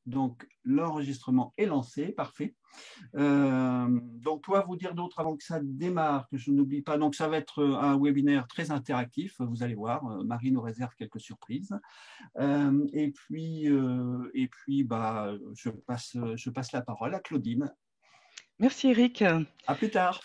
Donc, l'enregistrement est lancé, parfait. Donc, quoi vous dire d'autre avant que ça démarre, que je n'oublie pas. Donc, ça va être un webinaire très interactif, vous allez voir. Marie nous réserve quelques surprises. Bah, je passe la parole à Claudine. Merci Eric. À plus tard.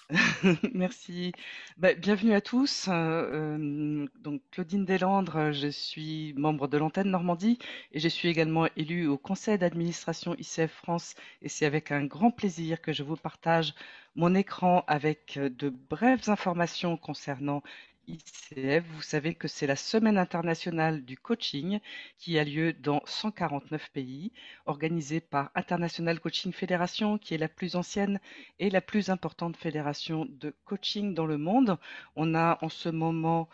Merci. Bienvenue à tous. Donc Claudine Deslandres, je suis membre de l'antenne Normandie et je suis également élue au conseil d'administration ICF France et c'est avec un grand plaisir que je vous partage mon écran avec de brèves informations concernant ICF. Vous savez que c'est la semaine internationale du coaching qui a lieu dans 149 pays, organisée par International Coaching Federation, qui est la plus ancienne et la plus importante fédération de coaching dans le monde. On a en ce moment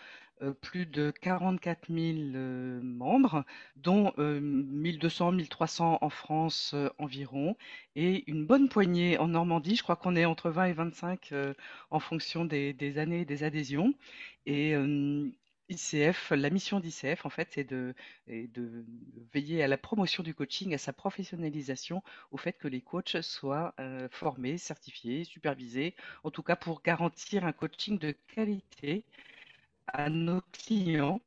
plus de 44 000 membres, dont 1200, 1300 en France environ, et une bonne poignée en Normandie. Je crois qu'on est entre 20 et 25 en fonction des années et des adhésions. Et ICF, la mission d'ICF, en fait, est de veiller à la promotion du coaching, à sa professionnalisation, au fait que les coachs soient formés, certifiés, supervisés, en tout cas pour garantir un coaching de qualité à nos clients.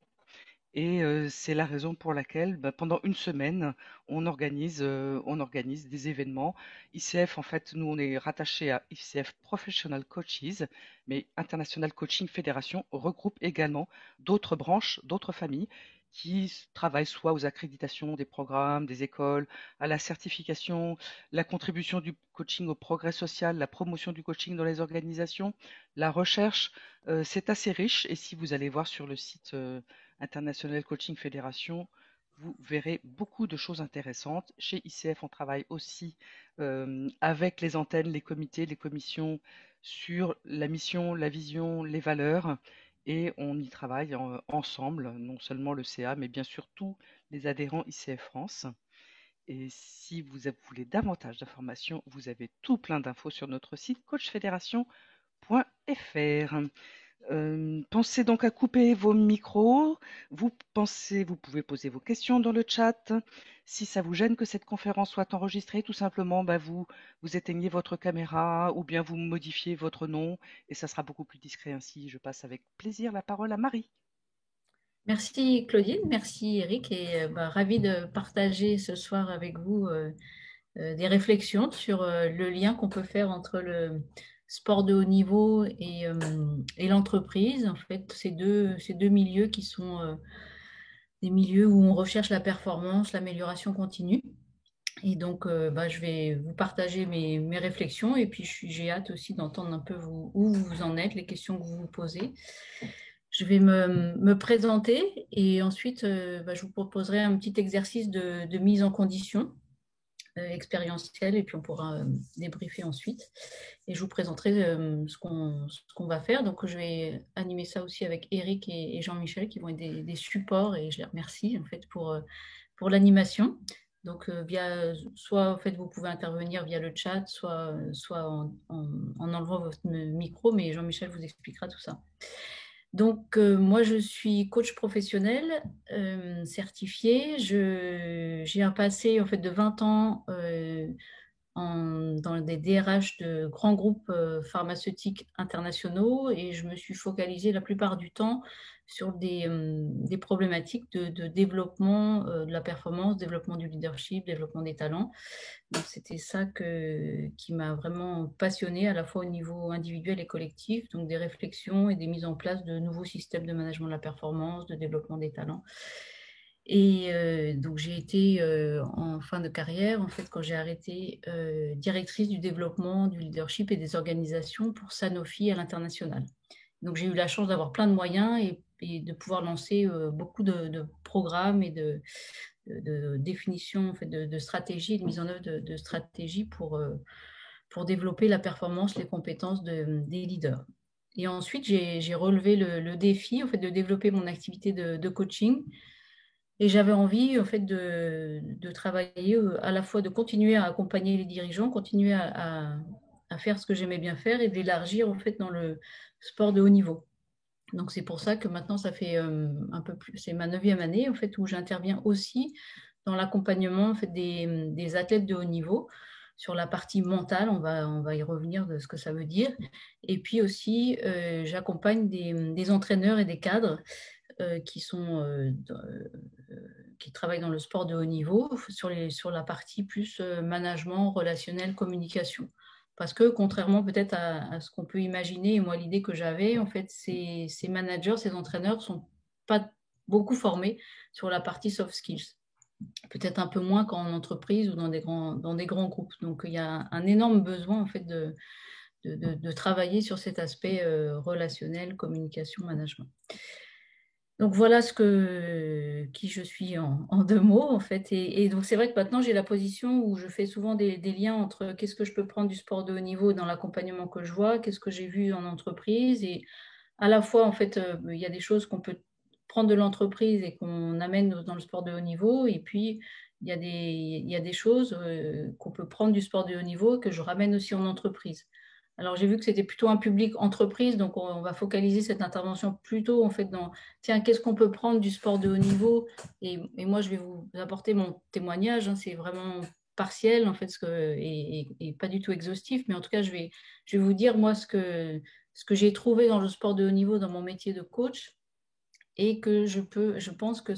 Et c'est la raison pour laquelle, pendant une semaine, on organise des événements. ICF, en fait, nous, on est rattaché à ICF Professional Coaches, mais International Coaching Federation regroupe également d'autres branches, d'autres familles qui travaillent soit aux accréditations des programmes, des écoles, à la certification, la contribution du coaching au progrès social, la promotion du coaching dans les organisations, la recherche. C'est assez riche et si vous allez voir sur le site International Coaching Federation, vous verrez beaucoup de choses intéressantes. Chez ICF, on travaille aussi avec les antennes, les comités, les commissions sur la mission, la vision, les valeurs. Et on y travaille ensemble, non seulement le CA, mais bien sûr tous les adhérents ICF France. Et si vous voulez davantage d'informations, vous avez tout plein d'infos sur notre site coachfederation.fr. Pensez donc à couper vos micros. Vous pouvez poser vos questions dans le chat. Si ça vous gêne que cette conférence soit enregistrée, tout simplement, vous éteignez votre caméra ou bien vous modifiez votre nom et ça sera beaucoup plus discret ainsi. Je passe avec plaisir la parole à Marie. Merci Claudine, merci Eric et ravi de partager ce soir avec vous des réflexions sur le lien qu'on peut faire entre le sport de haut niveau et l'entreprise. En fait, ces deux milieux qui sont des milieux où on recherche la performance, l'amélioration continue. Et donc, je vais vous partager mes réflexions et puis j'ai hâte aussi d'entendre un peu où vous en êtes, les questions que vous vous posez. Je vais me présenter et ensuite, je vous proposerai un petit exercice de mise en condition expérientielle et puis on pourra débriefer ensuite. Et je vous présenterai ce qu'on va faire. Donc, je vais animer ça aussi avec Eric et Jean-Michel qui vont être des supports et je les remercie en fait pour l'animation. Donc, soit en fait, vous pouvez intervenir via le chat, soit en enlevant votre micro, mais Jean-Michel vous expliquera tout ça. Donc, moi, je suis coach professionnel certifié. J'ai un passé en fait, de 20 ans dans des DRH de grands groupes pharmaceutiques internationaux et je me suis focalisée la plupart du temps sur des problématiques de développement de la performance, développement du leadership, développement des talents. Donc, c'était ça qui m'a vraiment passionnée à la fois au niveau individuel et collectif, donc des réflexions et des mises en place de nouveaux systèmes de management de la performance, de développement des talents. Et donc, j'ai été en fin de carrière, en fait, quand j'ai arrêté, directrice du développement, du leadership et des organisations pour Sanofi à l'international. Donc, j'ai eu la chance d'avoir plein de moyens et de pouvoir lancer beaucoup de programmes et de définition en fait, de stratégie et de mise en œuvre de stratégie pour développer la performance, les compétences des leaders. Et ensuite, j'ai relevé le défi en fait, de développer mon activité de coaching. Et j'avais envie en fait, de travailler à la fois de continuer à accompagner les dirigeants, continuer à faire ce que j'aimais bien faire et d'élargir en fait, dans le sport de haut niveau. Donc, c'est pour ça que maintenant, ça fait un peu plus, c'est ma 9e année en fait, où j'interviens aussi dans l'accompagnement en fait, des athlètes de haut niveau. Sur la partie mentale, on va y revenir de ce que ça veut dire. Et puis aussi, j'accompagne des entraîneurs et des cadres qui travaillent dans le sport de haut niveau sur la partie plus management, relationnel, communication. Parce que contrairement peut-être à ce qu'on peut imaginer, et moi l'idée que j'avais, en fait, ces managers, ces entraîneurs ne sont pas beaucoup formés sur la partie soft skills. Peut-être un peu moins qu'en entreprise ou dans des grands groupes. Donc il y a un énorme besoin en fait de travailler sur cet aspect relationnel, communication, management. Donc voilà qui je suis en 2 mots en fait. Et donc c'est vrai que maintenant j'ai la position où je fais souvent des liens entre qu'est-ce que je peux prendre du sport de haut niveau dans l'accompagnement que je vois, qu'est-ce que j'ai vu en entreprise. Et à la fois en fait il y a des choses qu'on peut prendre de l'entreprise et qu'on amène dans le sport de haut niveau. Et puis il y a des choses qu'on peut prendre du sport de haut niveau que je ramène aussi en entreprise. Alors, j'ai vu que c'était plutôt un public entreprise, donc on va focaliser cette intervention plutôt en fait dans, tiens, qu'est-ce qu'on peut prendre du sport de haut niveau et moi, je vais vous apporter mon témoignage, hein, c'est vraiment partiel en fait et pas du tout exhaustif, mais en tout cas, je vais vous dire moi ce que j'ai trouvé dans le sport de haut niveau dans mon métier de coach et que je pense que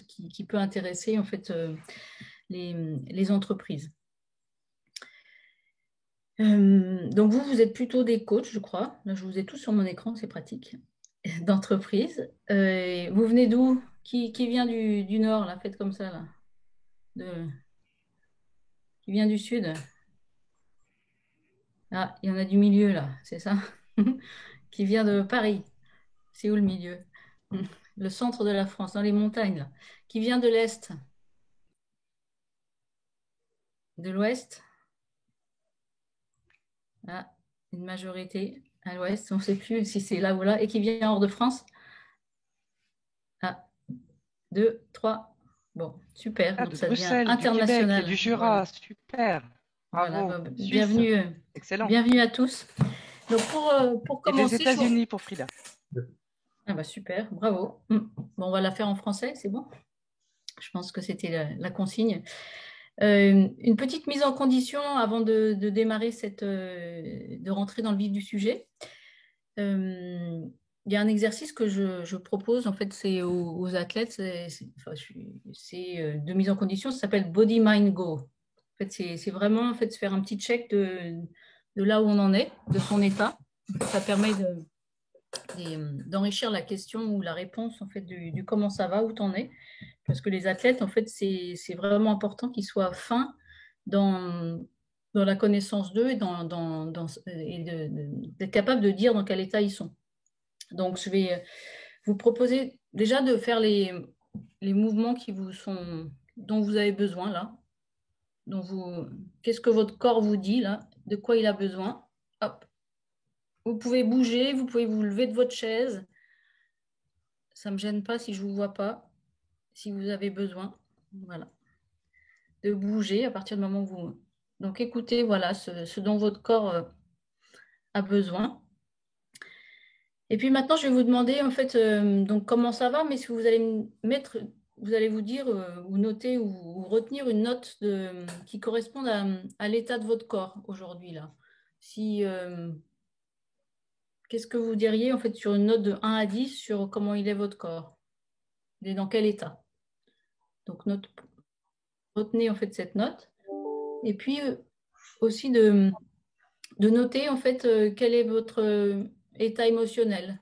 qui peut intéresser en fait les entreprises. Donc vous êtes plutôt des coachs, je crois. Là, je vous ai tous sur mon écran, c'est pratique, d'entreprise. Vous venez d'où? Qui vient du nord, là? Faites comme ça, là. Qui vient du sud? Ah, il y en a du milieu, là, c'est ça? Qui vient de Paris. C'est où le milieu? Le centre de la France, dans les montagnes, là. Qui vient de l'Est? De l'Ouest? Ah, une majorité à l'Ouest, on ne sait plus si c'est là ou là. Et qui vient hors de France? Ah, 2, 3. Bon, super. Ah, Donc de ça devient Bruxelles, du Québec, international. du Voilà. Jura, super. Voilà. Bravo. Suisse, Bienvenue, excellent. bienvenue à tous. Donc pour Et des commencer, États-Unis pour Frida. Ah bah super, bravo. Bon, on va la faire en français, c'est bon. Je pense que c'était la consigne. Une petite mise en condition avant de démarrer de rentrer dans le vif du sujet. Il y a un exercice que je propose, en fait, c'est aux athlètes, c'est de mise en condition, ça s'appelle Body Mind Go. En fait, c'est vraiment en fait, faire un petit check de là où on en est, de son état. Ça permet d'enrichir la question ou la réponse en fait, du comment ça va, où tu en es. Parce que les athlètes, en fait, c'est vraiment important qu'ils soient fins dans la connaissance d'eux et d'être capables de dire dans quel état ils sont. Donc, je vais vous proposer déjà de faire les mouvements dont vous avez besoin là. Qu'est-ce que votre corps vous dit là? De quoi il a besoin? Hop. Vous pouvez bouger, vous pouvez vous lever de votre chaise. Ça ne me gêne pas si je ne vous vois pas, si vous avez besoin. Voilà. De bouger à partir du moment où vous... Donc, écoutez, voilà, ce dont votre corps a besoin. Et puis maintenant, je vais vous demander, en fait, donc comment ça va, mais si vous allez vous allez vous dire, ou noter, ou retenir une note qui corresponde à l'état de votre corps aujourd'hui, là. Qu'est-ce que vous diriez, en fait, sur une note de 1 à 10 sur comment il est votre corps? Il est dans quel état? Donc, retenez, en fait, cette note. Et puis, aussi de noter, en fait, quel est votre état émotionnel.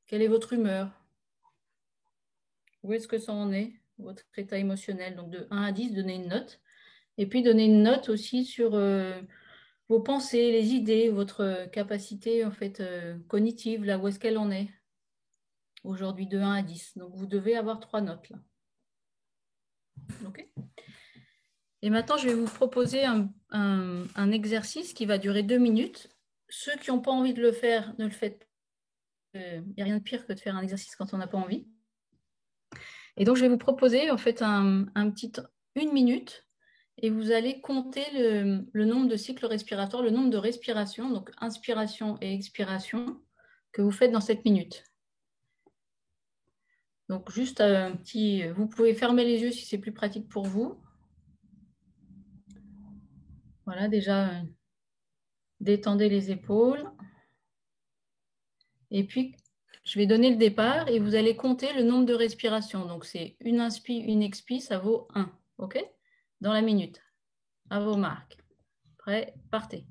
Quelle est votre humeur? Où est-ce que ça en est, votre état émotionnel? Donc, de 1 à 10, donnez une note. Et puis, donnez une note aussi sur vos pensées, les idées, votre capacité, en fait, cognitive, là, où est-ce qu'elle en est aujourd'hui, de 1 à 10. Donc, vous devez avoir 3 notes, là. OK? Et maintenant, je vais vous proposer un exercice qui va durer 2 minutes. Ceux qui n'ont pas envie de le faire, ne le faites pas. Il n'y a rien de pire que de faire un exercice quand on n'a pas envie. Et donc, je vais vous proposer en fait un petit 1 minute et vous allez compter le nombre de cycles respiratoires, le nombre de respirations, donc inspiration et expiration, que vous faites dans cette minute. Donc, juste un petit... Vous pouvez fermer les yeux si c'est plus pratique pour vous. Voilà, déjà, détendez les épaules. Et puis, je vais donner le départ et vous allez compter le nombre de respirations. Donc, c'est une inspi, une expi, ça vaut 1. OK? Dans la minute. À vos marques. Prêt? Partez.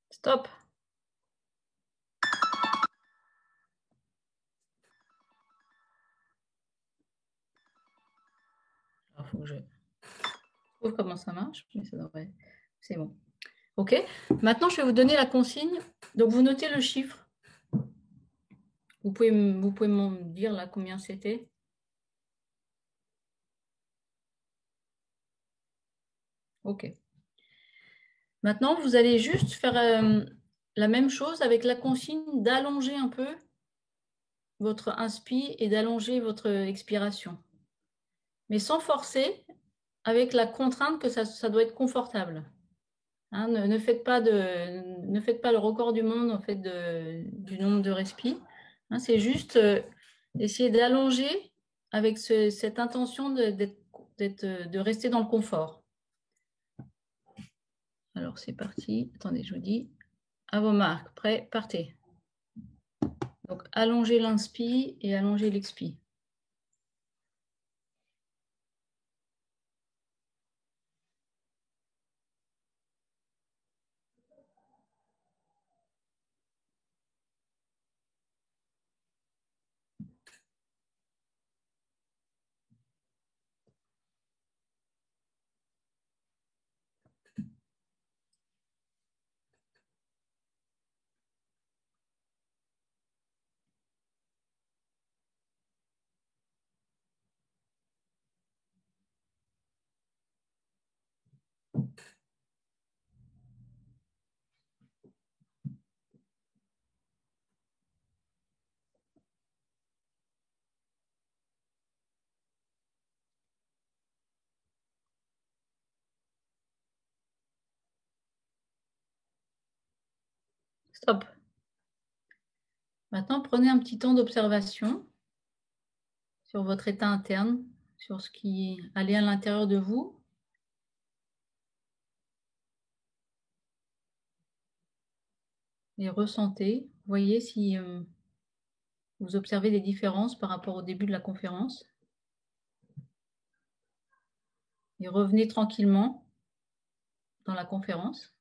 Stop. Il faut que je trouve comment ça marche, mais ça devrait... C'est bon. OK. Maintenant, je vais vous donner la consigne. Donc, vous notez le chiffre. Vous pouvez me dire là combien c'était? OK. Maintenant, vous allez juste faire la même chose avec la consigne d'allonger un peu votre inspi et d'allonger votre expiration. Mais sans forcer, avec la contrainte que ça doit être confortable. Hein, ne faites pas le record du monde en fait du nombre de respis. Hein, c'est juste essayer d'allonger avec cette intention de rester dans le confort. Alors c'est parti. Attendez, je vous dis. À vos marques. Prêt, partez. Donc allongez l'inspi et allongez l'expi. Stop. Maintenant, prenez un petit temps d'observation sur votre état interne, sur ce qui allait à l'intérieur de vous. Et ressentez, voyez si vous observez des différences par rapport au début de la conférence. Et revenez tranquillement dans la conférence.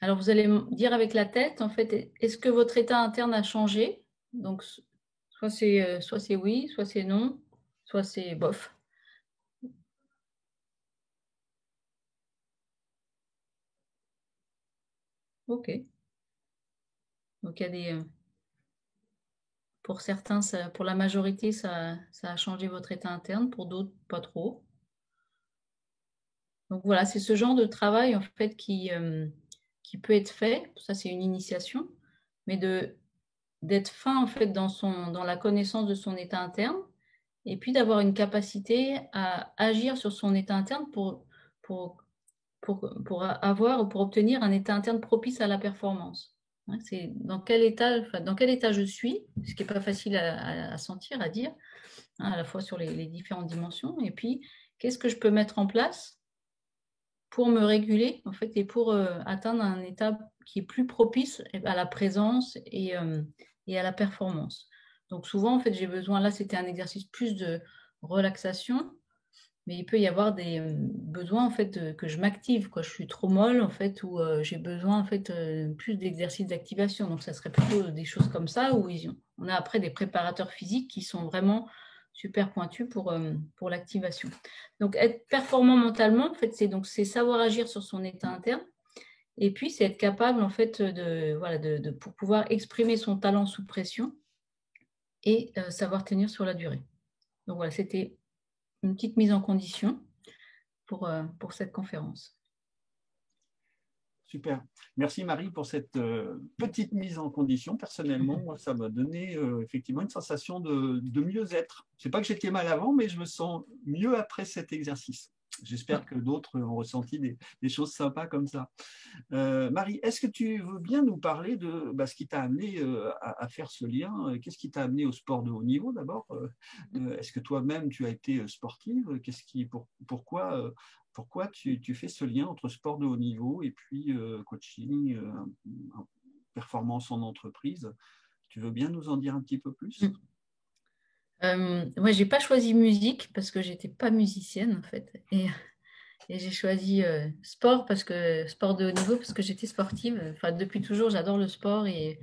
Alors, vous allez me dire avec la tête, en fait, est-ce que votre état interne a changé? Donc, soit c'est oui, soit c'est non, soit c'est bof. OK. Donc, il y a des... Pour certains, pour la majorité, ça a changé votre état interne. Pour d'autres, pas trop. Donc, voilà, c'est ce genre de travail, en fait, qui peut être fait. Ça, c'est une initiation. Mais d'être fin, en fait, dans la connaissance de son état interne. Et puis, d'avoir une capacité à agir sur son état interne pour avoir ou pour obtenir un état interne propice à la performance. C'est dans quel état je suis, ce qui n'est pas facile à sentir, à dire, à la fois sur les différentes dimensions, et puis qu'est-ce que je peux mettre en place pour me réguler en fait, et pour atteindre un état qui est plus propice à la présence et à la performance. Donc souvent, en fait, j'ai besoin, là, c'était un exercice plus de relaxation, mais il peut y avoir des besoins, en fait, que je m'active, quoi. Je suis trop molle, en fait, ou j'ai besoin, en fait, plus d'exercices d'activation. Donc ça serait plutôt des choses comme ça, où on a après des préparateurs physiques qui sont vraiment super pointus pour l'activation. Donc être performant mentalement, en fait, c'est savoir agir sur son état interne. Et puis, c'est être capable, en fait, pour pouvoir exprimer son talent sous pression et savoir tenir sur la durée. Donc voilà, c'était une petite mise en condition pour cette conférence. Super. Merci Marie pour cette petite mise en condition. Personnellement, moi, ça m'a donné effectivement une sensation de mieux-être. Je ne sais pas que j'étais mal avant, mais je me sens mieux après cet exercice. J'espère que d'autres ont ressenti des choses sympas comme ça. Marie, est-ce que tu veux bien nous parler de ce qui t'a amené à faire ce lien? Qu'est-ce qui t'a amené au sport de haut niveau d'abord? Est-ce que toi-même tu as été sportive? Pourquoi tu fais ce lien entre sport de haut niveau et puis coaching, performance en entreprise? Tu veux bien nous en dire un petit peu plus? Moi, j'ai pas choisi musique parce que j'étais pas musicienne en fait, et j'ai choisi sport sport de haut niveau parce que j'étais sportive. Enfin, depuis toujours, j'adore le sport et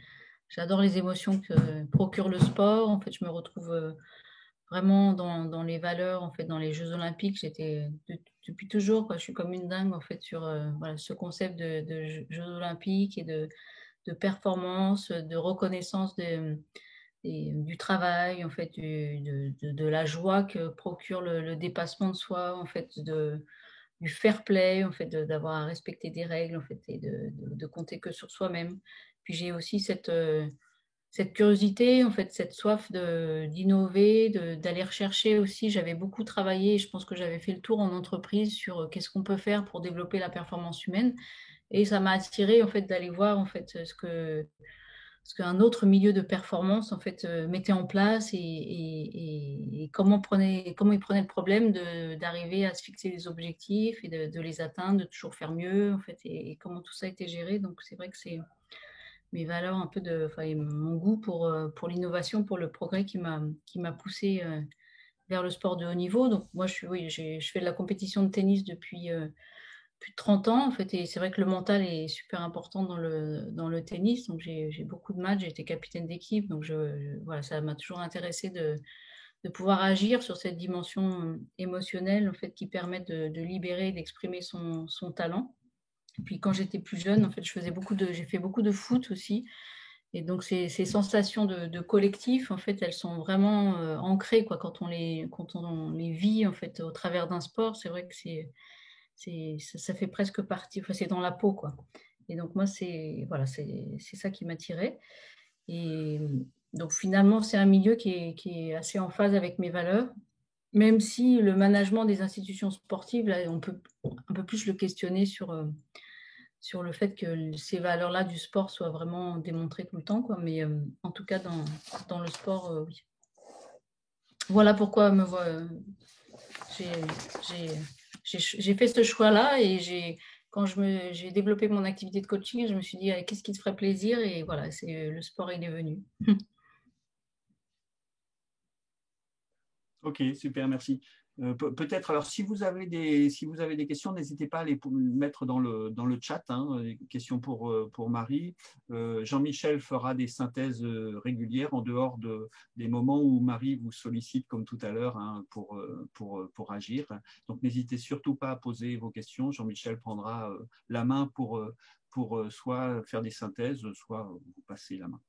j'adore les émotions que procure le sport. En fait, je me retrouve vraiment dans les valeurs, en fait, dans les Jeux Olympiques. Depuis toujours, quoi. Je suis comme une dingue en fait sur ce concept de Jeux Olympiques et de performance, de reconnaissance du travail, en fait, de la joie que procure le dépassement de soi, en fait, du fair play, en fait, d'avoir à respecter des règles, en fait, et de compter que sur soi-même. Puis j'ai aussi cette curiosité, en fait, cette soif d'innover, d'aller rechercher aussi. J'avais beaucoup travaillé, je pense que j'avais fait le tour en entreprise sur qu'est-ce qu'on peut faire pour développer la performance humaine. Et ça m'a attiré en fait d'aller voir en fait ce qu'un autre milieu de performance en fait mettait en place et comment il prenait le problème d'arriver à se fixer des objectifs et de les atteindre, de toujours faire mieux en fait et comment tout ça était géré. Donc c'est vrai que c'est mes valeurs un peu et mon goût pour l'innovation, pour le progrès qui m'a poussé vers le sport de haut niveau. Donc moi je fais de la compétition de tennis depuis plus de 30 ans en fait, et c'est vrai que le mental est super important dans le tennis. Donc j'ai beaucoup de matchs, j'ai été capitaine d'équipe, donc voilà, ça m'a toujours intéressé de pouvoir agir sur cette dimension émotionnelle en fait qui permet de libérer, d'exprimer son talent. Et puis quand j'étais plus jeune, en fait, j'ai fait beaucoup de foot aussi. Et donc ces sensations de collectif, en fait, elles sont vraiment ancrées quoi, quand on les vit en fait au travers d'un sport. C'est vrai que ça fait presque partie, enfin, c'est dans la peau, quoi. Et donc moi, c'est ça qui m'attirait. Et donc finalement, c'est un milieu qui est assez en phase avec mes valeurs, même si le management des institutions sportives, là, on peut un peu plus le questionner sur le fait que ces valeurs-là du sport soient vraiment démontrées tout le temps, quoi. Mais en tout cas, dans le sport, oui. Voilà pourquoi j'ai fait ce choix-là et quand j'ai développé mon activité de coaching, je me suis dit, qu'est-ce qui te ferait plaisir? Et voilà, le sport, il est venu. Ok, super, merci. Peut-être, alors, si vous avez des questions, n'hésitez pas à les mettre dans le chat, hein, des questions pour Marie. Jean-Michel fera des synthèses régulières en dehors des moments où Marie vous sollicite, comme tout à l'heure, hein, pour agir. Donc, n'hésitez surtout pas à poser vos questions. Jean-Michel prendra la main pour soit faire des synthèses, soit vous passer la main.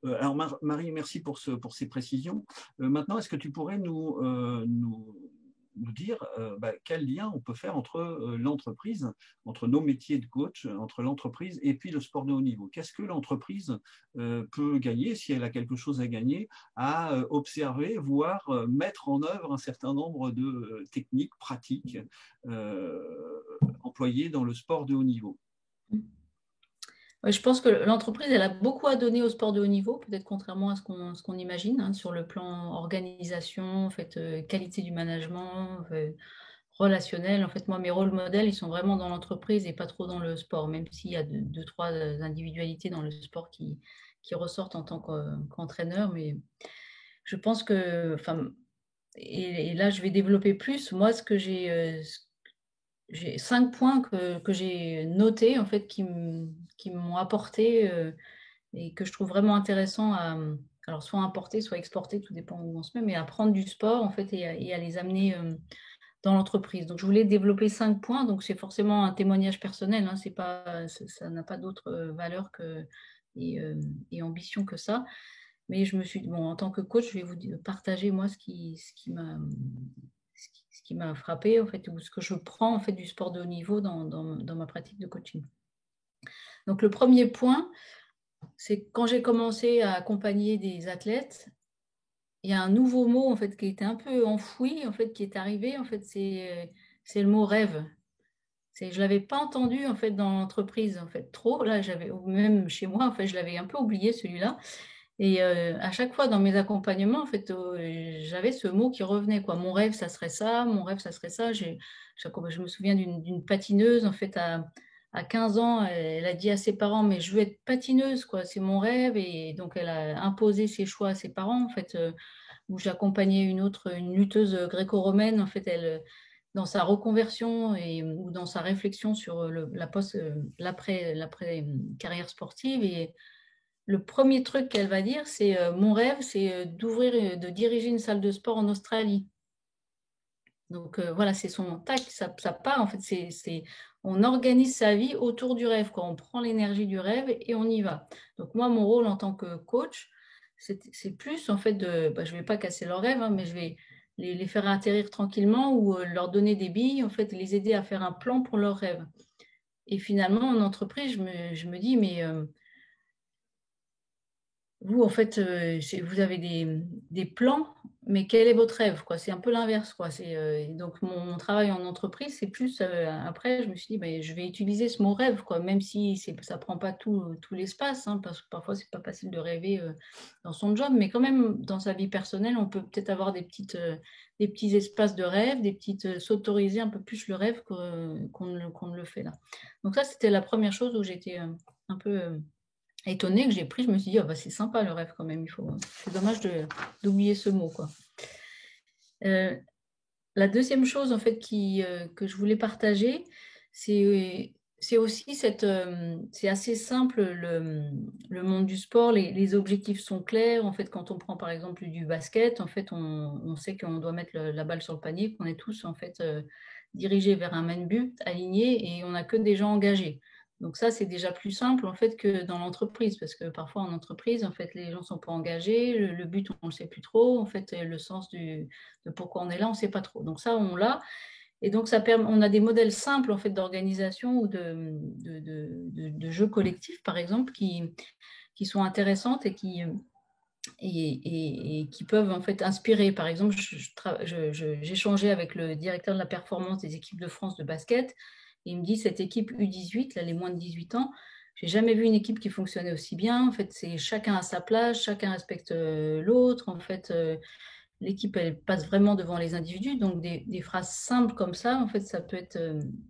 Alors Marie, merci pour ces précisions. Maintenant, est-ce que tu pourrais nous dire quel lien on peut faire entre l'entreprise, entre nos métiers de coach, entre l'entreprise et puis le sport de haut niveau? Qu'est-ce que l'entreprise peut gagner, si elle a quelque chose à gagner, à observer, voire mettre en œuvre un certain nombre de techniques, pratiques employées dans le sport de haut niveau? Je pense que l'entreprise, elle a beaucoup à donner au sport de haut niveau, peut-être contrairement à ce qu'on imagine, hein, sur le plan organisation, en fait, qualité du management, relationnel. En fait, moi, mes rôles modèles, ils sont vraiment dans l'entreprise et pas trop dans le sport, même s'il y a deux, trois individualités dans le sport qui qui ressortent en tant qu'entraîneur, mais je pense que, enfin, et là je vais développer plus. Moi, ce que j'ai 5 points que j'ai notés en fait qui m'ont apporté et que je trouve vraiment intéressant alors soit importer, soit exporter, tout dépend où on se met, mais à prendre du sport en fait et à les amener dans l'entreprise. Donc je voulais développer 5 points, donc c'est forcément un témoignage personnel, hein, ça n'a pas d'autre valeur et ambition que ça. Mais je me suis dit, bon, en tant que coach, je vais vous partager moi ce qui m'a frappé, en fait, ou ce que je prends en fait du sport de haut niveau dans ma pratique de coaching. Donc le premier point, c'est quand j'ai commencé à accompagner des athlètes, il y a un nouveau mot en fait qui était un peu enfoui, en fait, qui est arrivé, en fait, c'est le mot rêve. Je l'avais pas entendu en fait dans l'entreprise en fait trop. Là, même chez moi en fait, je l'avais un peu oublié celui-là. Et à chaque fois dans mes accompagnements en fait, j'avais ce mot qui revenait quoi. Mon rêve, ça serait ça. Mon rêve, ça serait ça. Je me souviens d'une patineuse en fait à 15 ans, elle a dit à ses parents mais je veux être patineuse quoi, c'est mon rêve et donc elle a imposé ses choix à ses parents en fait. Où j'accompagnais une lutteuse gréco-romaine en fait, elle dans sa reconversion ou dans sa réflexion sur l'après carrière sportive. Et le premier truc qu'elle va dire, c'est mon rêve, c'est de diriger une salle de sport en Australie. Donc voilà, c'est son tac, ça part en fait, on organise sa vie autour du rêve, quoi. On prend l'énergie du rêve et on y va. Donc moi, mon rôle en tant que coach, c'est plus en fait je ne vais pas casser leur rêve, hein, mais je vais les faire atterrir tranquillement ou leur donner des billes, en fait, les aider à faire un plan pour leur rêve. Et finalement, en entreprise, je me dis, mais vous, en fait, vous avez des plans, mais quel est votre rêve, quoi? C'est un peu l'inverse, quoi. Donc, mon travail en entreprise, c'est plus, après, je me suis dit, ben, je vais utiliser ce mot rêve, quoi, même si ça ne prend pas tout l'espace, hein, parce que parfois, c'est pas facile de rêver dans son job, mais quand même, dans sa vie personnelle, on peut peut-être avoir des petits espaces de rêve, s'autoriser un peu plus le rêve qu'on ne le fait là. Donc ça, c'était la première chose où j'étais un peu étonnée que j'ai pris, je me suis dit, oh, bah, c'est sympa le rêve quand même, c'est dommage d'oublier ce mot, quoi. La deuxième chose en fait que je voulais partager, c'est aussi c'est assez simple le monde du sport, les objectifs sont clairs. En fait, quand on prend par exemple du basket, en fait, on sait qu'on doit mettre la balle sur le panier, qu'on est tous en fait dirigés vers un même but, aligné, et on n'a que des gens engagés. Donc ça, c'est déjà plus simple en fait que dans l'entreprise, parce que parfois en entreprise, en fait, les gens sont pas engagés, le but on ne le sait plus trop, en fait, le sens de pourquoi on est là, on ne sait pas trop. Donc ça, on l'a. Et donc on a des modèles simples en fait d'organisation ou de jeux collectifs, par exemple, qui sont intéressantes et qui peuvent en fait inspirer. Par exemple, j'échangeais avec le directeur de la performance des équipes de France de basket. Et il me dit, cette équipe U18, là, les moins de 18 ans, j'ai jamais vu une équipe qui fonctionnait aussi bien. En fait, c'est chacun à sa place, chacun respecte l'autre. En fait, l'équipe, elle passe vraiment devant les individus. Donc, des phrases simples comme ça, en fait, ça peut être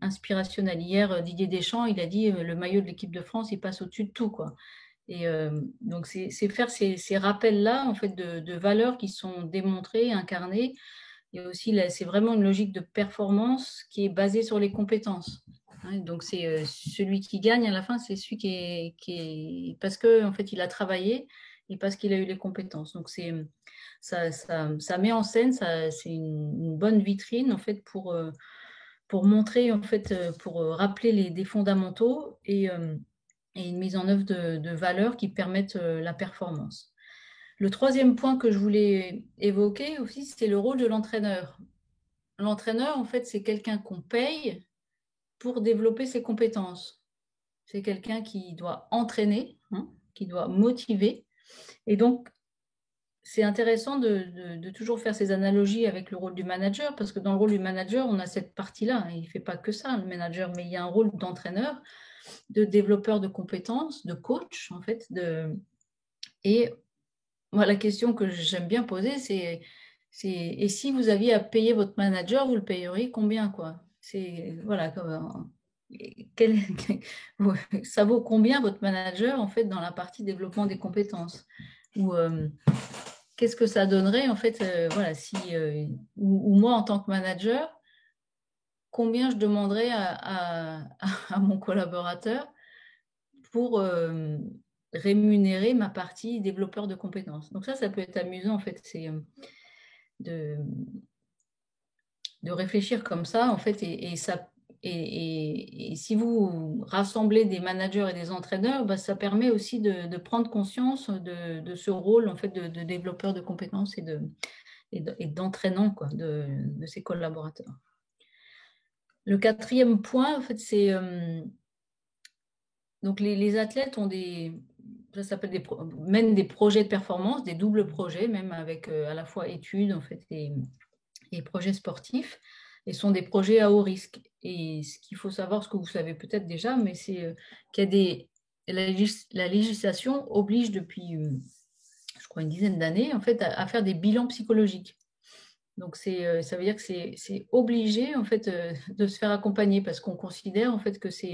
inspirationnel. Hier, Didier Deschamps, il a dit, le maillot de l'équipe de France, il passe au-dessus de tout, quoi. Et donc, c'est faire ces rappels-là, en fait, de valeurs qui sont démontrées, incarnées. Et aussi, là, c'est vraiment une logique de performance qui est basée sur les compétences. Hein, donc, c'est celui qui gagne à la fin, c'est celui qui est parce que en fait, il a travaillé et parce qu'il a eu les compétences. Donc, ça met en scène, c'est une bonne vitrine en fait pour montrer en fait, pour rappeler des fondamentaux et une mise en œuvre de valeurs qui permettent la performance. Le troisième point que je voulais évoquer aussi, c'est le rôle de l'entraîneur. L'entraîneur, en fait, c'est quelqu'un qu'on paye pour développer ses compétences. C'est quelqu'un qui doit entraîner, hein, qui doit motiver. Et donc, c'est intéressant de toujours faire ces analogies avec le rôle du manager, parce que dans le rôle du manager, on a cette partie-là. Il ne fait pas que ça, le manager, mais il y a un rôle d'entraîneur, de développeur de compétences, de coach, en fait. Et moi, la question que j'aime bien poser, c'est et si vous aviez à payer votre manager, vous le payeriez combien, quoi? Voilà, ça vaut combien votre manager en fait dans la partie développement des compétences, ou qu'est-ce que ça donnerait en fait, voilà, si ou moi en tant que manager, combien je demanderais à mon collaborateur pour rémunérer ma partie développeur de compétences. Donc ça peut être amusant en fait, c'est de, de réfléchir comme ça en fait, et si vous rassemblez des managers et des entraîneurs, bah, ça permet aussi de prendre conscience de ce rôle en fait de développeur de compétences et d'entraînant quoi, de ses collaborateurs. Le quatrième point, en fait, c'est donc les athlètes ont ça s'appelle mènent des projets de performance, des doubles projets, même avec à la fois études en fait et projets sportifs, et sont des projets à haut risque. Et ce qu'il faut savoir, ce que vous savez peut-être déjà, mais c'est qu'il y a la législation oblige depuis, je crois, une dizaine d'années, en fait, à faire des bilans psychologiques. Donc, ça veut dire que c'est obligé, en fait, de se faire accompagner parce qu'on considère, en fait, que ce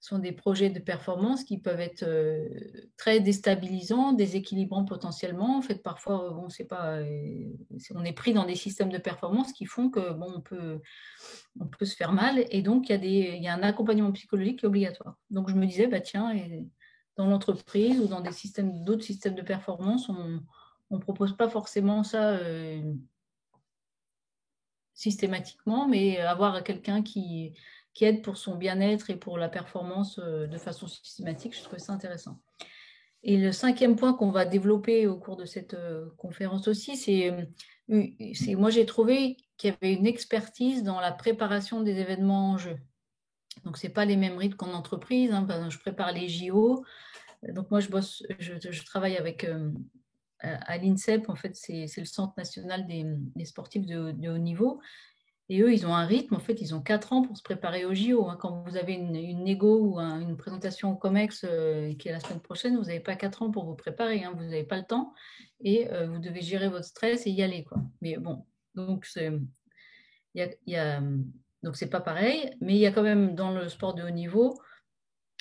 sont des projets de performance qui peuvent être très déstabilisants, déséquilibrants potentiellement. En fait, parfois, bon, c'est pas, on est pris dans des systèmes de performance qui font que, bon, on peut se faire mal. Et donc, il y a un accompagnement psychologique qui est obligatoire. Donc, je me disais, bah, tiens, dans l'entreprise ou dans d'autres systèmes de performance, on ne propose pas forcément ça systématiquement, mais avoir quelqu'un qui aide pour son bien-être et pour la performance de façon systématique, je trouve ça intéressant. Et le cinquième point qu'on va développer au cours de cette conférence aussi, c'est moi j'ai trouvé qu'il y avait une expertise dans la préparation des événements en jeu. Donc c'est pas les mêmes rythmes qu'en entreprise, hein. Je prépare les JO, donc moi je travaille avec à l'INSEP, en fait c'est le Centre national des sportifs de haut niveau. Et eux, ils ont un rythme, en fait, ils ont 4 ans pour se préparer au JO. Quand vous avez une négo ou une présentation au COMEX qui est la semaine prochaine, vous n'avez pas 4 ans pour vous préparer, hein, vous n'avez pas le temps et vous devez gérer votre stress et y aller, quoi. Mais bon, donc donc c'est pas pareil, mais il y a quand même dans le sport de haut niveau,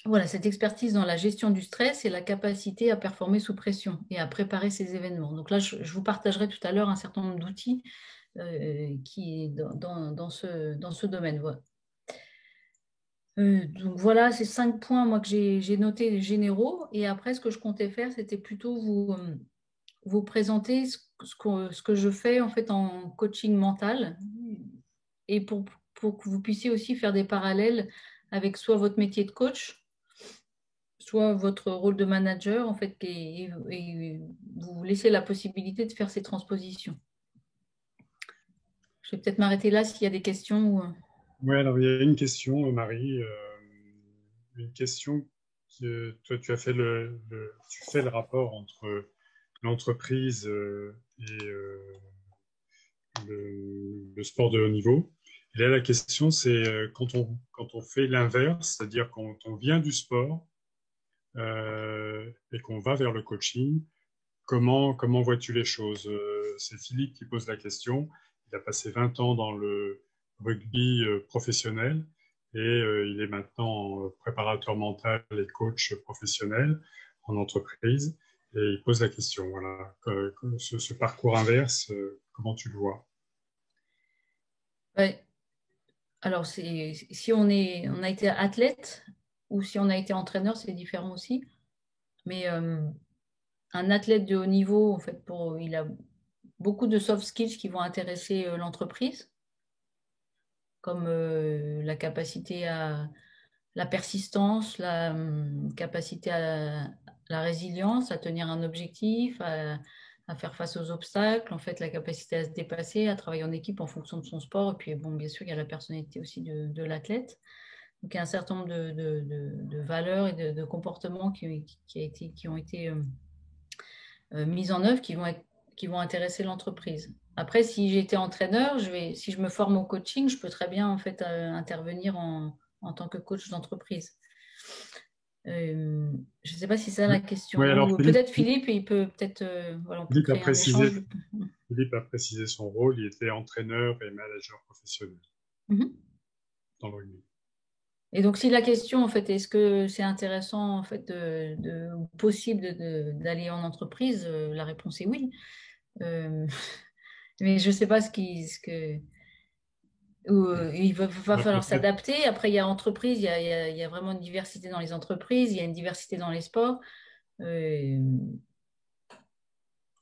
voilà, cette expertise dans la gestion du stress et la capacité à performer sous pression et à préparer ces événements. Donc là, je vous partagerai tout à l'heure un certain nombre d'outils qui est dans ce domaine. Voilà. Donc voilà, ces 5 points moi, que j'ai notés généraux. Et après, ce que je comptais faire, c'était plutôt vous présenter ce que je fais en fait en coaching mental et pour que vous puissiez aussi faire des parallèles avec soit votre métier de coach, soit votre rôle de manager, en fait, et vous laissez la possibilité de faire ces transpositions. Je vais peut-être m'arrêter là s'il y a des questions. Oui, alors il y a une question, Marie. Une question toi, tu fais le rapport entre l'entreprise et le sport de haut niveau. Et là, la question, c'est quand on fait l'inverse, c'est-à-dire quand on vient du sport et qu'on va vers le coaching, comment vois-tu les choses? C'est Philippe qui pose la question. Il a passé 20 ans dans le rugby professionnel et il est maintenant préparateur mental et coach professionnel en entreprise. Et il pose la question, voilà, ce parcours inverse, comment tu le vois? Ouais. Alors, si on a été athlète ou si on a été entraîneur, c'est différent aussi. Mais un athlète de haut niveau, en fait, il a beaucoup de soft skills qui vont intéresser l'entreprise, comme la capacité à la persistance, la capacité à la résilience, à tenir un objectif, à faire face aux obstacles, en fait, la capacité à se dépasser, à travailler en équipe en fonction de son sport. Et puis, bon, bien sûr, il y a la personnalité aussi de l'athlète. Donc, il y a un certain nombre de valeurs et de comportements qui ont été mises en œuvre qui vont intéresser l'entreprise. Après, si j'ai été entraîneur, si je me forme au coaching, je peux très bien en fait intervenir en tant que coach d'entreprise. Je ne sais pas si c'est ça la question. Oui, alors Peut-être Philippe, il peut peut-être voilà, on peut créer un échange. Philippe a précisé son rôle, il était entraîneur et manager professionnel dans le rugby. Et donc, si la question, en fait, est-ce que c'est intéressant, en fait, possible d'aller en entreprise, la réponse est oui. Mais je ne sais pas il va falloir Peut-être. s'adapter. Après, il y a entreprise, il y a vraiment une diversité dans les entreprises, il y a une diversité dans les sports. Euh,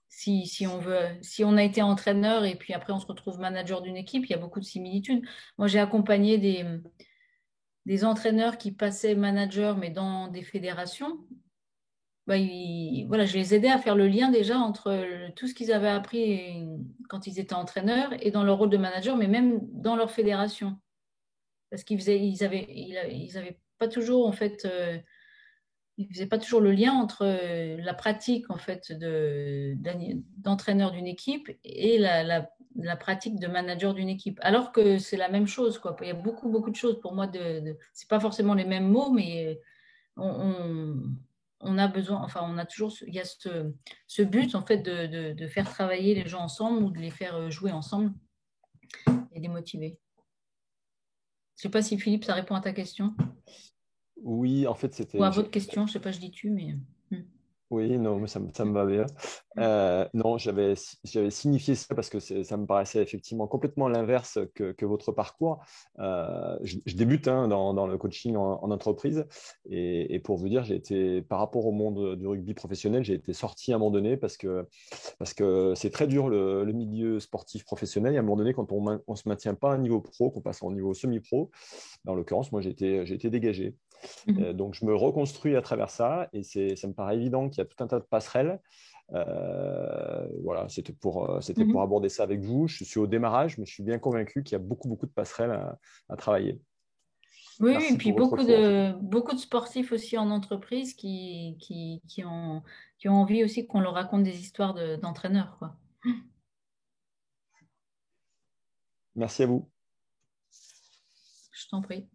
si on a été entraîneur et puis après on se retrouve manager d'une équipe, il y a beaucoup de similitudes. Moi, j'ai accompagné des entraîneurs qui passaient manager, mais dans des fédérations. Bah, voilà, je les aidais à faire le lien déjà entre tout ce qu'ils avaient appris quand ils étaient entraîneurs et dans leur rôle de manager, mais même dans leur fédération. Parce ils avaient pas toujours, en fait, ils faisaient pas toujours le lien entre la pratique, en fait, d'entraîneur d'une équipe et la pratique de manager d'une équipe. Alors que c'est la même chose, quoi. Il y a beaucoup, beaucoup de choses pour moi. C'est pas forcément les mêmes mots, mais on a besoin, enfin, on a toujours, il y a ce but, en fait, de faire travailler les gens ensemble ou de les faire jouer ensemble et les motiver. Je sais pas si Philippe, ça répond à ta question Oui, en fait, ou à c'était. votre question. Je sais pas, je dis tu, mais. Oui, non, mais ça me va bien. Non, j'avais signifié ça parce que ça me paraissait effectivement complètement l'inverse que votre parcours. Je débute hein, dans le coaching en entreprise et pour vous dire, j'ai été, par rapport au monde du rugby professionnel, j'ai été sorti à un moment donné parce que c'est très dur le milieu sportif professionnel. Et à un moment donné, quand on ne se maintient pas à un niveau pro, qu'on passe au niveau semi-pro, en l'occurrence, moi, j'ai été dégagé. Donc, je me reconstruis à travers ça et ça me paraît évident qu'il y a tout un tas de passerelles. Voilà, c'était pour aborder ça avec vous. Je suis au démarrage, mais je suis bien convaincu qu'il y a beaucoup, beaucoup de passerelles à travailler. Oui, et Merci puis pour votre retour, en tout cas. beaucoup de sportifs aussi en entreprise qui ont envie aussi qu'on leur raconte des histoires d'entraîneurs, quoi. Merci à vous. Je t'en prie.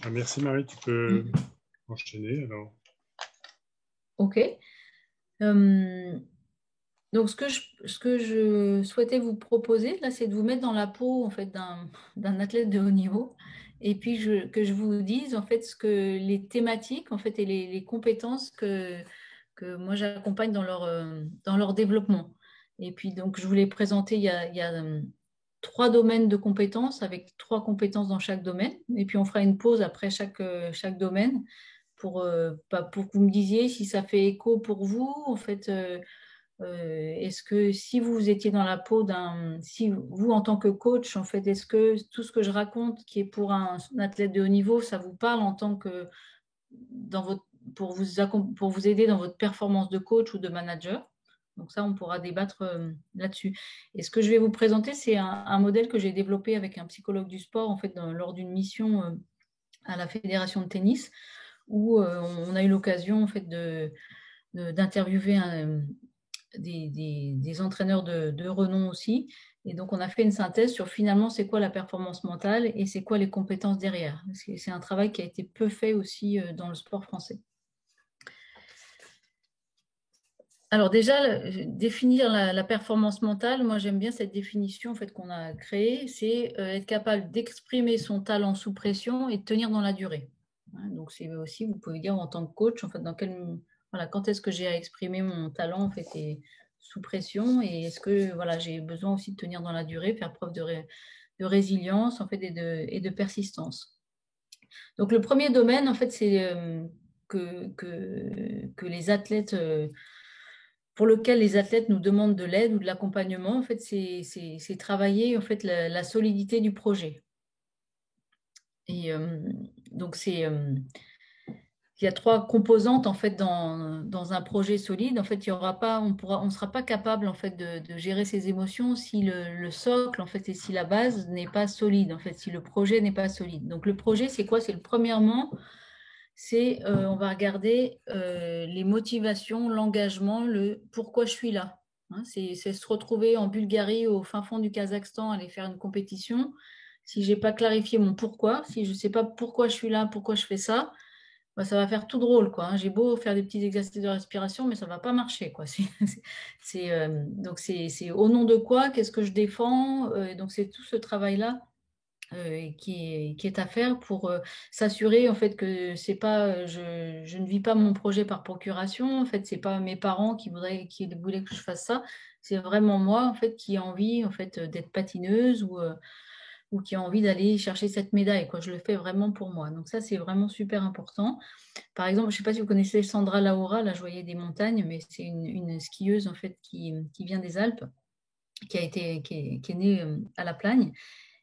Merci Marie, tu peux enchaîner alors. Ok. Donc, ce que je souhaitais vous proposer, là, c'est de vous mettre dans la peau, en fait, d'un athlète de haut niveau. Et puis, que je vous dise, en fait, les thématiques, en fait, et les compétences que moi, j'accompagne dans leur développement. Et puis, donc, je vous l'ai présenté, il y a 3 domaines de compétences, avec 3 compétences dans chaque domaine. Et puis, on fera une pause après chaque domaine pour que vous me disiez si ça fait écho pour vous, en fait. Est-ce que si vous étiez dans la peau si vous en tant que coach, en fait, est-ce que tout ce que je raconte qui est pour un athlète de haut niveau, ça vous parle en tant que pour vous aider dans votre performance de coach ou de manager? Donc ça, on pourra débattre là-dessus. Et ce que je vais vous présenter, c'est un modèle que j'ai développé avec un psychologue du sport, en fait, lors d'une mission à la Fédération de tennis, où on a eu l'occasion, en fait, d'interviewer des entraîneurs de renom aussi. Et donc, on a fait une synthèse sur finalement, c'est quoi la performance mentale et c'est quoi les compétences derrière. C'est un travail qui a été peu fait aussi dans le sport français. Alors déjà, définir la performance mentale, moi j'aime bien cette définition en fait, qu'on a créée, c'est être capable d'exprimer son talent sous pression et de tenir dans la durée. Hein, donc c'est aussi, vous pouvez dire en tant que coach, en fait, voilà, quand est-ce que j'ai à exprimer mon talent en fait, et sous pression et est-ce que voilà, j'ai besoin aussi de tenir dans la durée, faire preuve de résilience en fait, et de persistance. Donc le premier domaine, en fait, c'est que les athlètes pour lequel les athlètes nous demandent de l'aide ou de l'accompagnement, en fait, c'est travailler en fait la solidité du projet. Et donc il y a 3 composantes en fait dans un projet solide. En fait, il y aura pas, on sera pas capable en fait de gérer ses émotions si le socle en fait et si la base n'est pas solide. En fait, si le projet n'est pas solide. Donc le projet, c'est quoi? C'est premièrement, on va regarder les motivations, l'engagement, le pourquoi je suis là. Hein, c'est se retrouver en Bulgarie, au fin fond du Kazakhstan, aller faire une compétition. Si je n'ai pas clarifié mon pourquoi, si je ne sais pas pourquoi je suis là, pourquoi je fais ça, bah, ça va faire tout drôle, quoi. Hein. J'ai beau faire des petits exercices de respiration, mais ça ne va pas marcher, quoi. Donc, c'est au nom de quoi, qu'est-ce que je défends. Donc, c'est tout ce travail-là qui est à faire pour s'assurer en fait que c'est pas, je ne vis pas mon projet par procuration. En fait, c'est pas mes parents qui voulaient que je fasse ça. C'est vraiment moi en fait qui ai envie en fait d'être patineuse ou qui a envie d'aller chercher cette médaille, quoi. Je le fais vraiment pour moi. Donc ça, c'est vraiment super important. Par exemple, je ne sais pas si vous connaissez Sandra Laura, la joaillier des montagnes, mais c'est une skieuse en fait qui vient des Alpes, qui est née à La Plagne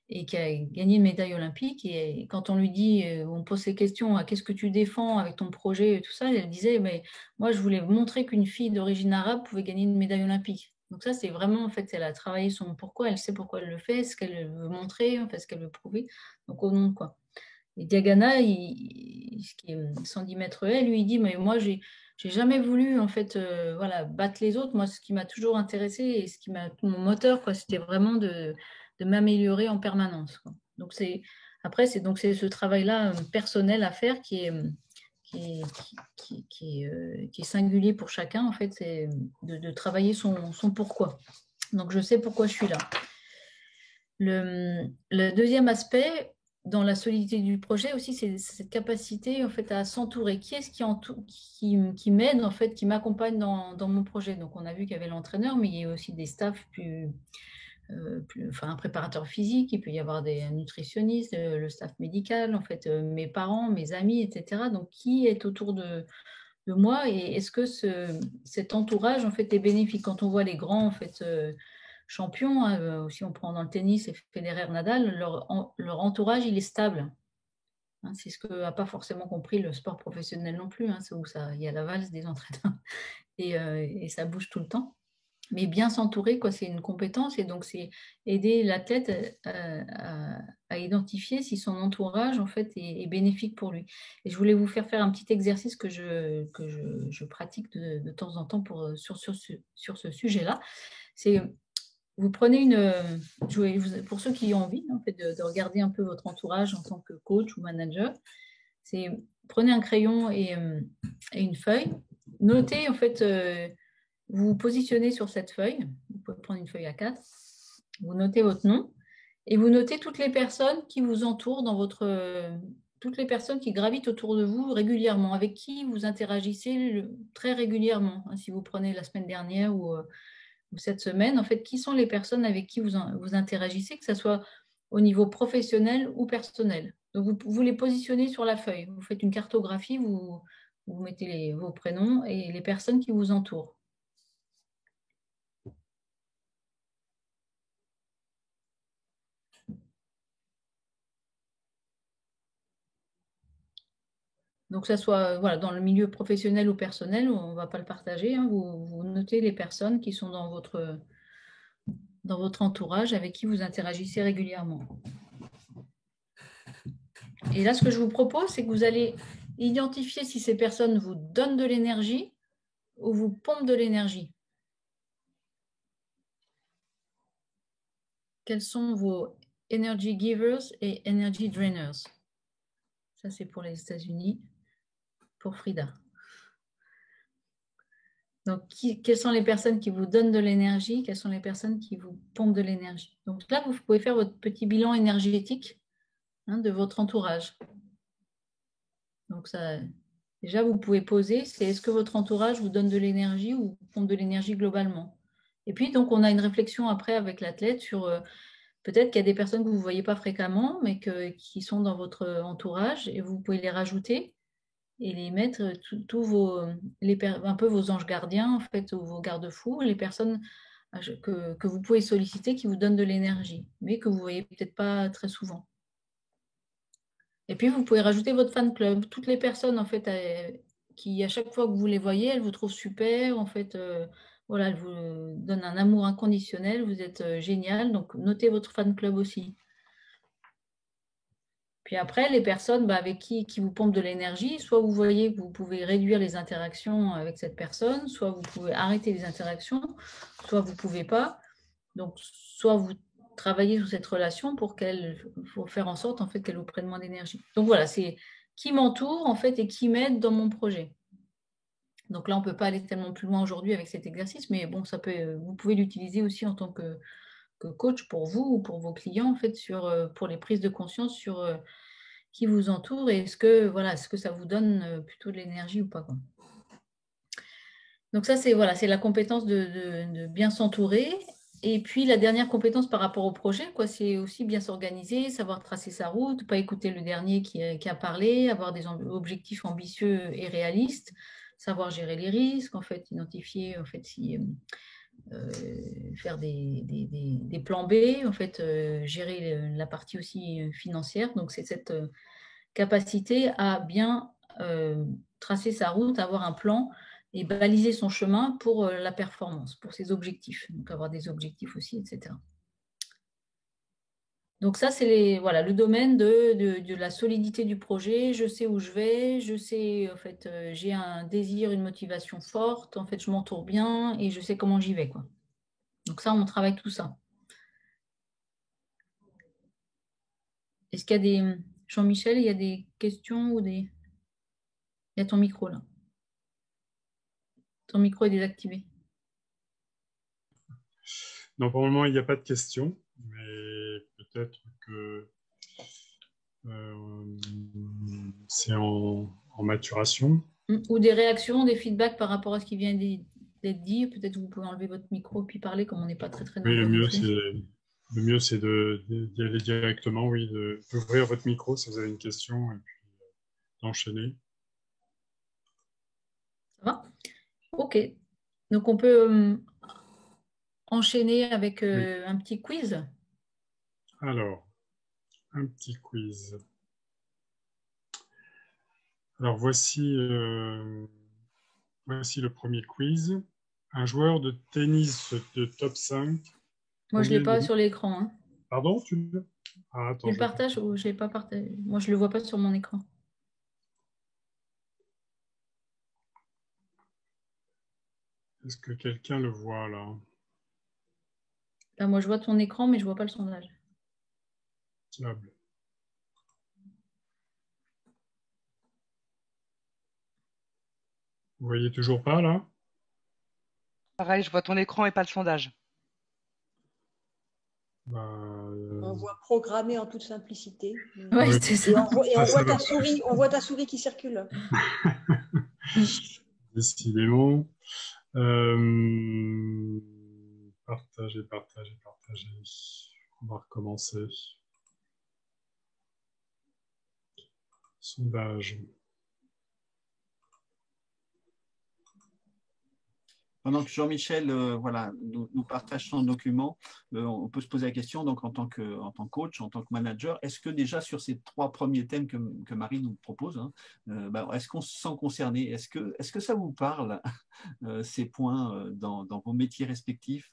et qui a gagné une médaille olympique. Et quand on lui dit, on pose ces questions, qu'est-ce que tu défends avec ton projet et tout ça, elle disait, mais moi, je voulais montrer qu'une fille d'origine arabe pouvait gagner une médaille olympique. Donc ça, c'est vraiment, en fait, elle a travaillé son pourquoi, elle sait pourquoi elle le fait, ce qu'elle veut montrer, en fait, ce qu'elle veut prouver. Donc au nom de quoi. Et Diagana, qui est 110 mètres haut, lui, il dit, mais moi, j'ai jamais voulu, en fait, voilà, battre les autres. Moi, ce qui m'a toujours intéressé et ce qui m'a, mon moteur, quoi, c'était vraiment de m'améliorer en permanence, quoi. Donc, après, c'est ce travail-là personnel à faire qui est singulier pour chacun, en fait, c'est de travailler son pourquoi. Donc, je sais pourquoi je suis là. Le deuxième aspect, dans la solidité du projet aussi, c'est cette capacité en fait à s'entourer. Qui est-ce qui m'aide en fait, qui m'accompagne dans mon projet? Donc on a vu qu'il y avait l'entraîneur, mais il y a aussi des staffs enfin un préparateur physique, il peut y avoir des nutritionnistes, le staff médical, en fait, mes parents, mes amis, etc. Donc qui est autour de moi et est-ce que cet entourage en fait est bénéfique? Quand on voit les grands en fait champions, hein, si on prend dans le tennis et Federer, Nadal, leur entourage il est stable. Hein, c'est ce que n'a pas forcément compris le sport professionnel non plus. Hein, c'est où il y a la valse des entraîneurs et ça bouge tout le temps. Mais bien s'entourer, quoi, c'est une compétence et donc c'est aider l'athlète à identifier si son entourage en fait est bénéfique pour lui. Et je voulais vous faire un petit exercice que je pratique de temps en temps sur ce sujet-là. C'est vous prenez pour ceux qui ont envie en fait, de regarder un peu votre entourage en tant que coach ou manager, c'est prenez un crayon et une feuille, notez en fait, vous vous positionnez sur cette feuille, vous pouvez prendre une feuille A4, vous notez votre nom et vous notez toutes les personnes qui vous entourent toutes les personnes qui gravitent autour de vous régulièrement, avec qui vous interagissez très régulièrement. Si vous prenez la semaine dernière ou cette semaine, en fait, qui sont les personnes avec qui vous interagissez, que ce soit au niveau professionnel ou personnel. Donc, vous les positionnez sur la feuille. Vous faites une cartographie, vous mettez vos prénoms et les personnes qui vous entourent. Donc, que ce soit voilà, dans le milieu professionnel ou personnel, on ne va pas le partager. Hein, vous notez les personnes qui sont dans votre entourage avec qui vous interagissez régulièrement. Et là, ce que je vous propose, c'est que vous allez identifier si ces personnes vous donnent de l'énergie ou vous pompent de l'énergie. Quels sont vos energy givers et energy drainers? Ça, c'est pour les États-Unis, pour Frida. Donc, quelles sont les personnes qui vous donnent de l'énergie? Quelles sont les personnes qui vous pompent de l'énergie? Donc là, vous pouvez faire votre petit bilan énergétique de votre entourage. Donc, ça, déjà, vous pouvez poser, c'est est-ce que votre entourage vous donne de l'énergie ou vous pompe de l'énergie globalement? Et puis, donc, on a une réflexion après avec l'athlète sur peut-être qu'il y a des personnes que vous ne voyez pas fréquemment, mais qui sont dans votre entourage et vous pouvez les rajouter et les mettre un peu vos anges gardiens, en fait, ou vos garde-fous, les personnes que vous pouvez solliciter qui vous donnent de l'énergie, mais que vous ne voyez peut-être pas très souvent. Et puis, vous pouvez rajouter votre fan club. Toutes les personnes, en fait, qui, à chaque fois que vous les voyez, elles vous trouvent super. En fait, voilà, elles vous donnent un amour inconditionnel. Vous êtes génial. Donc, notez votre fan club aussi. Puis après, les personnes avec qui vous pompent de l'énergie, soit vous voyez que vous pouvez réduire les interactions avec cette personne, soit vous pouvez arrêter les interactions, soit vous ne pouvez pas. Donc, soit vous travailler sur cette relation pour faire en sorte en fait, qu'elle vous prenne moins d'énergie. Donc voilà, c'est qui m'entoure en fait et qui m'aide dans mon projet. Donc là, on ne peut pas aller tellement plus loin aujourd'hui avec cet exercice, mais bon, vous pouvez l'utiliser aussi en tant que coach pour vous ou pour vos clients, en fait, pour les prises de conscience sur qui vous entoure et est-ce que ça vous donne plutôt de l'énergie ou pas, quoi. Donc ça, c'est la compétence de bien s'entourer. Et puis la dernière compétence par rapport au projet, quoi, c'est aussi bien s'organiser, savoir tracer sa route, pas écouter le dernier qui a parlé, avoir des objectifs ambitieux et réalistes, savoir gérer les risques, en fait, identifier, en fait, faire des plans B, en fait, gérer la partie aussi financière. Donc c'est cette capacité à bien tracer sa route, avoir un plan et baliser son chemin pour la performance, pour ses objectifs. Donc avoir des objectifs aussi, etc. Donc ça, c'est le domaine de la solidité du projet. Je sais où je vais, je sais, en fait, j'ai un désir, une motivation forte, en fait, je m'entoure bien et je sais comment j'y vais, quoi. Donc ça, on travaille tout ça. Est-ce qu'il y a des... Jean-Michel, il y a des questions ou des... Il y a ton micro, là. Ton micro est désactivé. Non, pour le moment, il n'y a pas de questions, mais peut-être que c'est en maturation. Ou des réactions, des feedbacks par rapport à ce qui vient d'être dit. Peut-être que vous pouvez enlever votre micro puis parler, comme on n'est pas très Oui, nombreux non plus. le mieux, c'est d'y aller directement, oui, d'ouvrir votre micro si vous avez une question et puis d'enchaîner. Ça va? Ok. Donc, on peut enchaîner avec un petit quiz. Alors, un petit quiz. Alors, voici le premier quiz. Un joueur de tennis de top 5. Moi, je ne l'ai pas sur l'écran. Hein. Pardon, Ah, attends, tu le partages ou je l'ai pas partagé? Moi, je ne le vois pas sur mon écran. Est-ce que quelqu'un le voit là? Là, moi, je vois ton écran, mais je ne vois pas le sondage. Diable. Vous voyez toujours pas là? Pareil, je vois ton écran et pas le sondage. On voit programmer en toute simplicité. Ouais, c'est ça. Et on voit ta souris qui circule. Décidément. Partager. On va recommencer. Sondage. Pendant que Jean-Michel nous partage son document, on peut se poser la question, donc en tant que coach, en tant que manager, est-ce que déjà sur ces 3 premiers thèmes que Marie nous propose, est-ce qu'on se sent concerné? Est-ce que ça vous parle, ces points, dans vos métiers respectifs?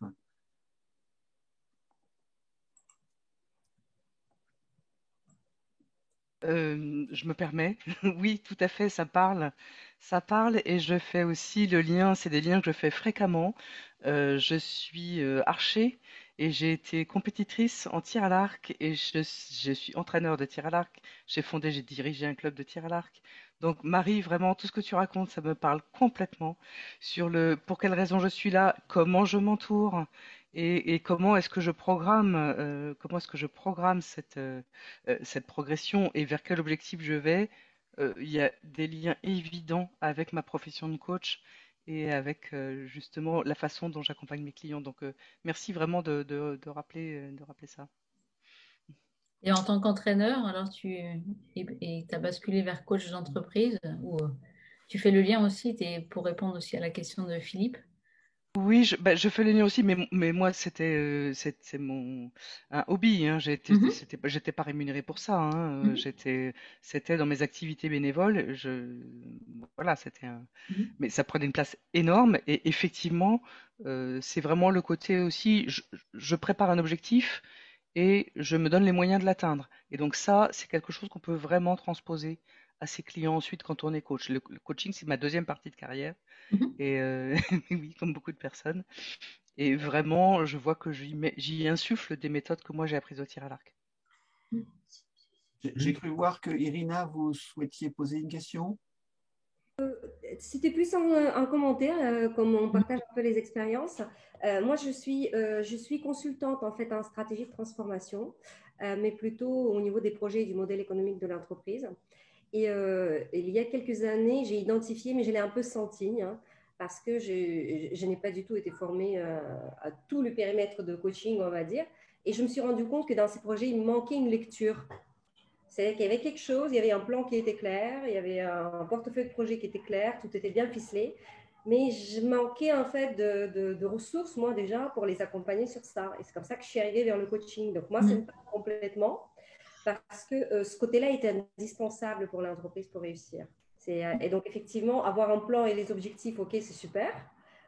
Je me permets. Oui, tout à fait, ça parle. Ça parle et je fais aussi le lien, c'est des liens que je fais fréquemment. Je suis archer et j'ai été compétitrice en tir à l'arc et je suis entraîneur de tir à l'arc. J'ai dirigé un club de tir à l'arc. Donc Marie, vraiment, tout ce que tu racontes, ça me parle complètement sur pour quelles raisons je suis là, comment je m'entoure et comment est-ce que je programme cette progression et vers quel objectif je vais. Il y a des liens évidents avec ma profession de coach et avec justement la façon dont j'accompagne mes clients. Donc, merci vraiment de rappeler ça. Et en tant qu'entraîneur, alors tu as basculé vers coach d'entreprise ou tu fais le lien aussi pour répondre aussi à la question de Philippe? Oui, je fais les liens aussi, mais moi c'est un hobby. Hein. J'étais pas rémunérée pour ça. Hein. C'était dans mes activités bénévoles. Voilà, mais ça prenait une place énorme. Et effectivement, c'est vraiment le côté aussi. Je prépare un objectif et je me donne les moyens de l'atteindre. Et donc ça, c'est quelque chose qu'on peut vraiment transposer à ses clients ensuite quand on est coach. Le coaching, c'est ma deuxième partie de carrière. Et oui, comme beaucoup de personnes. Et vraiment, je vois que j'y insuffle des méthodes que moi j'ai apprises au tir à l'arc. J'ai cru voir que Irina, vous souhaitiez poser une question. C'était plus un commentaire, comme on partage un peu les expériences. Moi, je suis consultante en fait en stratégie de transformation, mais plutôt au niveau des projets et du modèle économique de l'entreprise. Et il y a quelques années, j'ai identifié, mais je l'ai un peu senti, hein, parce que je n'ai pas du tout été formée à tout le périmètre de coaching, on va dire. Et je me suis rendu compte que dans ces projets, il me manquait une lecture. C'est-à-dire qu'il y avait quelque chose, il y avait un plan qui était clair, il y avait un portefeuille de projet qui était clair, tout était bien ficelé, mais je manquais en fait de ressources, moi déjà, pour les accompagner sur ça. Et c'est comme ça que je suis arrivée vers le coaching. Donc moi, ça me parle complètement parce que ce côté-là est indispensable pour l'entreprise pour réussir. Et donc effectivement, avoir un plan et les objectifs, ok, c'est super,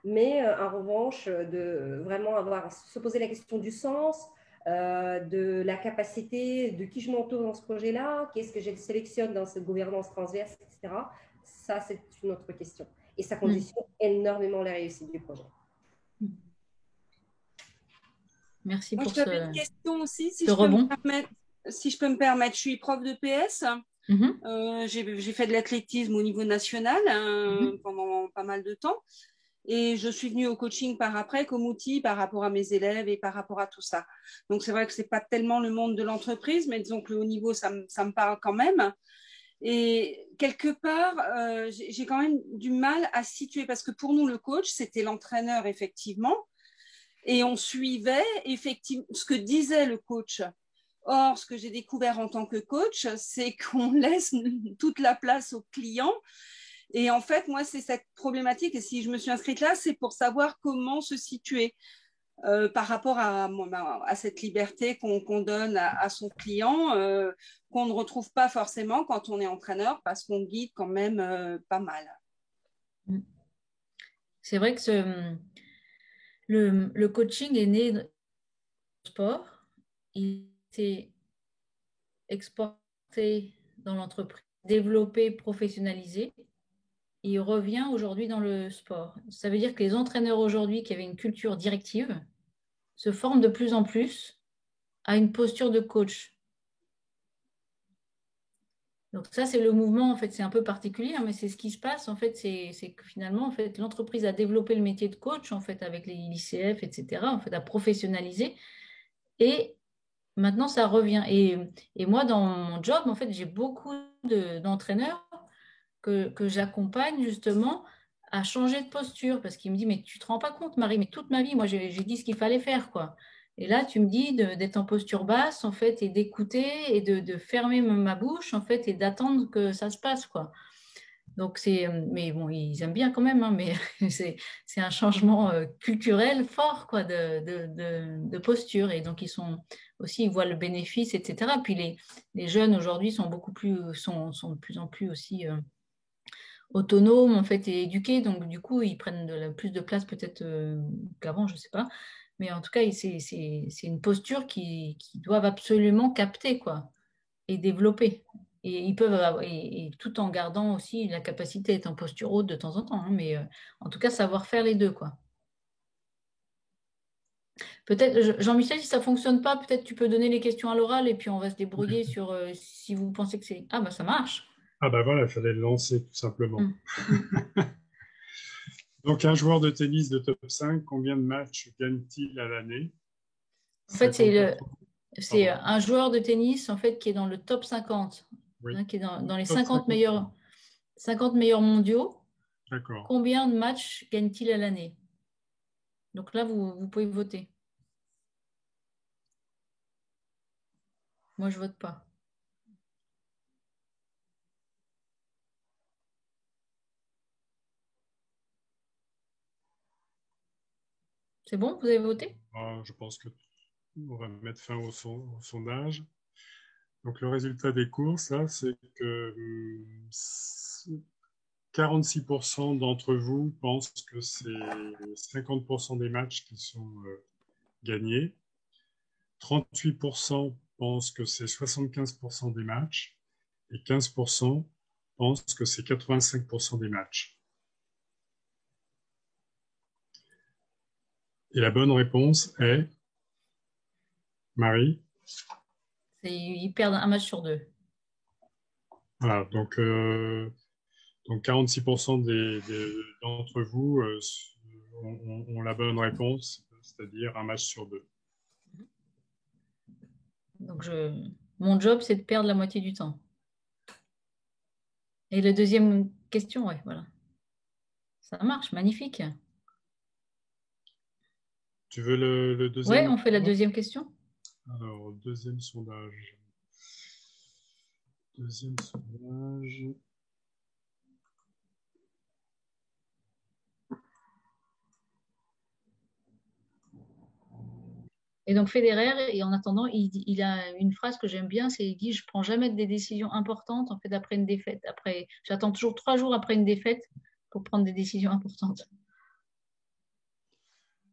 mais en revanche, de vraiment se poser la question du sens, de la capacité, de qui je m'entoure dans ce projet-là, qu'est-ce que je sélectionne dans cette gouvernance transverse, etc. Ça, c'est une autre question. Et ça conditionne énormément la réussite du projet. Merci Moi, pour j'avais une question aussi, si je peux me permettre. Je suis prof de PS. J'ai fait de l'athlétisme au niveau national pendant pas mal de temps. Et je suis venue au coaching par après comme outil par rapport à mes élèves et par rapport à tout ça. Donc, c'est vrai que ce n'est pas tellement le monde de l'entreprise, mais disons que le haut niveau, ça me parle quand même. Et quelque part, j'ai quand même du mal à situer, parce que pour nous, le coach, c'était l'entraîneur, effectivement, et on suivait effectivement ce que disait le coach. Or, ce que j'ai découvert en tant que coach, c'est qu'on laisse toute la place au client. Et en fait, moi, c'est cette problématique. Et si je me suis inscrite là, c'est pour savoir comment se situer par rapport à cette liberté qu'on donne à son client, qu'on ne retrouve pas forcément quand on est entraîneur, parce qu'on guide quand même pas mal. C'est vrai que le coaching est né du sport. Il s'est exporté dans l'entreprise, développé, professionnalisé. Il revient aujourd'hui dans le sport. Ça veut dire que les entraîneurs aujourd'hui qui avaient une culture directive se forment de plus en plus à une posture de coach. Donc ça, c'est le mouvement, en fait, c'est un peu particulier, hein, mais c'est ce qui se passe, en fait, c'est que finalement, en fait, l'entreprise a développé le métier de coach, en fait, avec les ICF, etc., en fait, a professionnalisé, et maintenant, ça revient. Et moi, dans mon job, en fait, j'ai beaucoup d'entraîneurs que j'accompagne, justement, à changer de posture, parce qu'ils me disent, mais tu te rends pas compte, Marie, mais toute ma vie, moi, j'ai dit ce qu'il fallait faire, quoi. Et là, tu me dis d'être en posture basse, en fait, et d'écouter et de fermer ma bouche, en fait, et d'attendre que ça se passe, quoi. Donc, mais bon, ils aiment bien quand même, hein, mais c'est un changement culturel fort, quoi, de posture. Et donc, ils voient le bénéfice, etc. Puis les jeunes aujourd'hui sont de plus en plus aussi autonomes, en fait, et éduqués. Donc, du coup, ils prennent plus de place peut-être qu'avant, je ne sais pas. Mais en tout cas, c'est une posture qu'ils doivent absolument capter, quoi, et développer. Et ils peuvent et tout en gardant aussi la capacité d'être en posture haute de temps en temps, hein, mais en tout cas, savoir faire les deux, quoi. Peut-être, Jean-Michel, si ça ne fonctionne pas, peut-être tu peux donner les questions à l'oral et puis on va se débrouiller sur si vous pensez que c'est… Ah, bah ça marche. Ah ben voilà, il fallait le lancer tout simplement. Donc, un joueur de tennis de top 5, combien de matchs gagne-t-il à l'année? En fait, c'est un joueur de tennis en fait, qui est dans le top 50, oui. Hein, qui est dans les 50 meilleurs mondiaux. D'accord. Combien de matchs gagne-t-il à l'année? Donc là, vous pouvez voter. Moi, je ne vote pas. C'est bon, vous avez voté? Je pense qu'on va mettre fin au sondage. Donc, le résultat des courses, là, c'est que 46% d'entre vous pensent que c'est 50% des matchs qui sont gagnés. 38% pensent que c'est 75% des matchs. Et 15% pensent que c'est 85% des matchs. Et la bonne réponse est, Marie? Ils perdent un match sur deux. Voilà, donc Donc 46% d'entre vous ont la bonne réponse, c'est-à-dire un match sur 2. Donc mon job, c'est de perdre la moitié du temps. Et la deuxième question, ouais, voilà. Ça marche, magnifique. Tu veux le deuxième? Oui, on fait la deuxième question. Alors, deuxième sondage. Deuxième sondage. Et donc Federer, et en attendant, il a une phrase que j'aime bien, c'est il dit: je prends jamais des décisions importantes en fait après une défaite. J'attends toujours 3 jours après une défaite pour prendre des décisions importantes.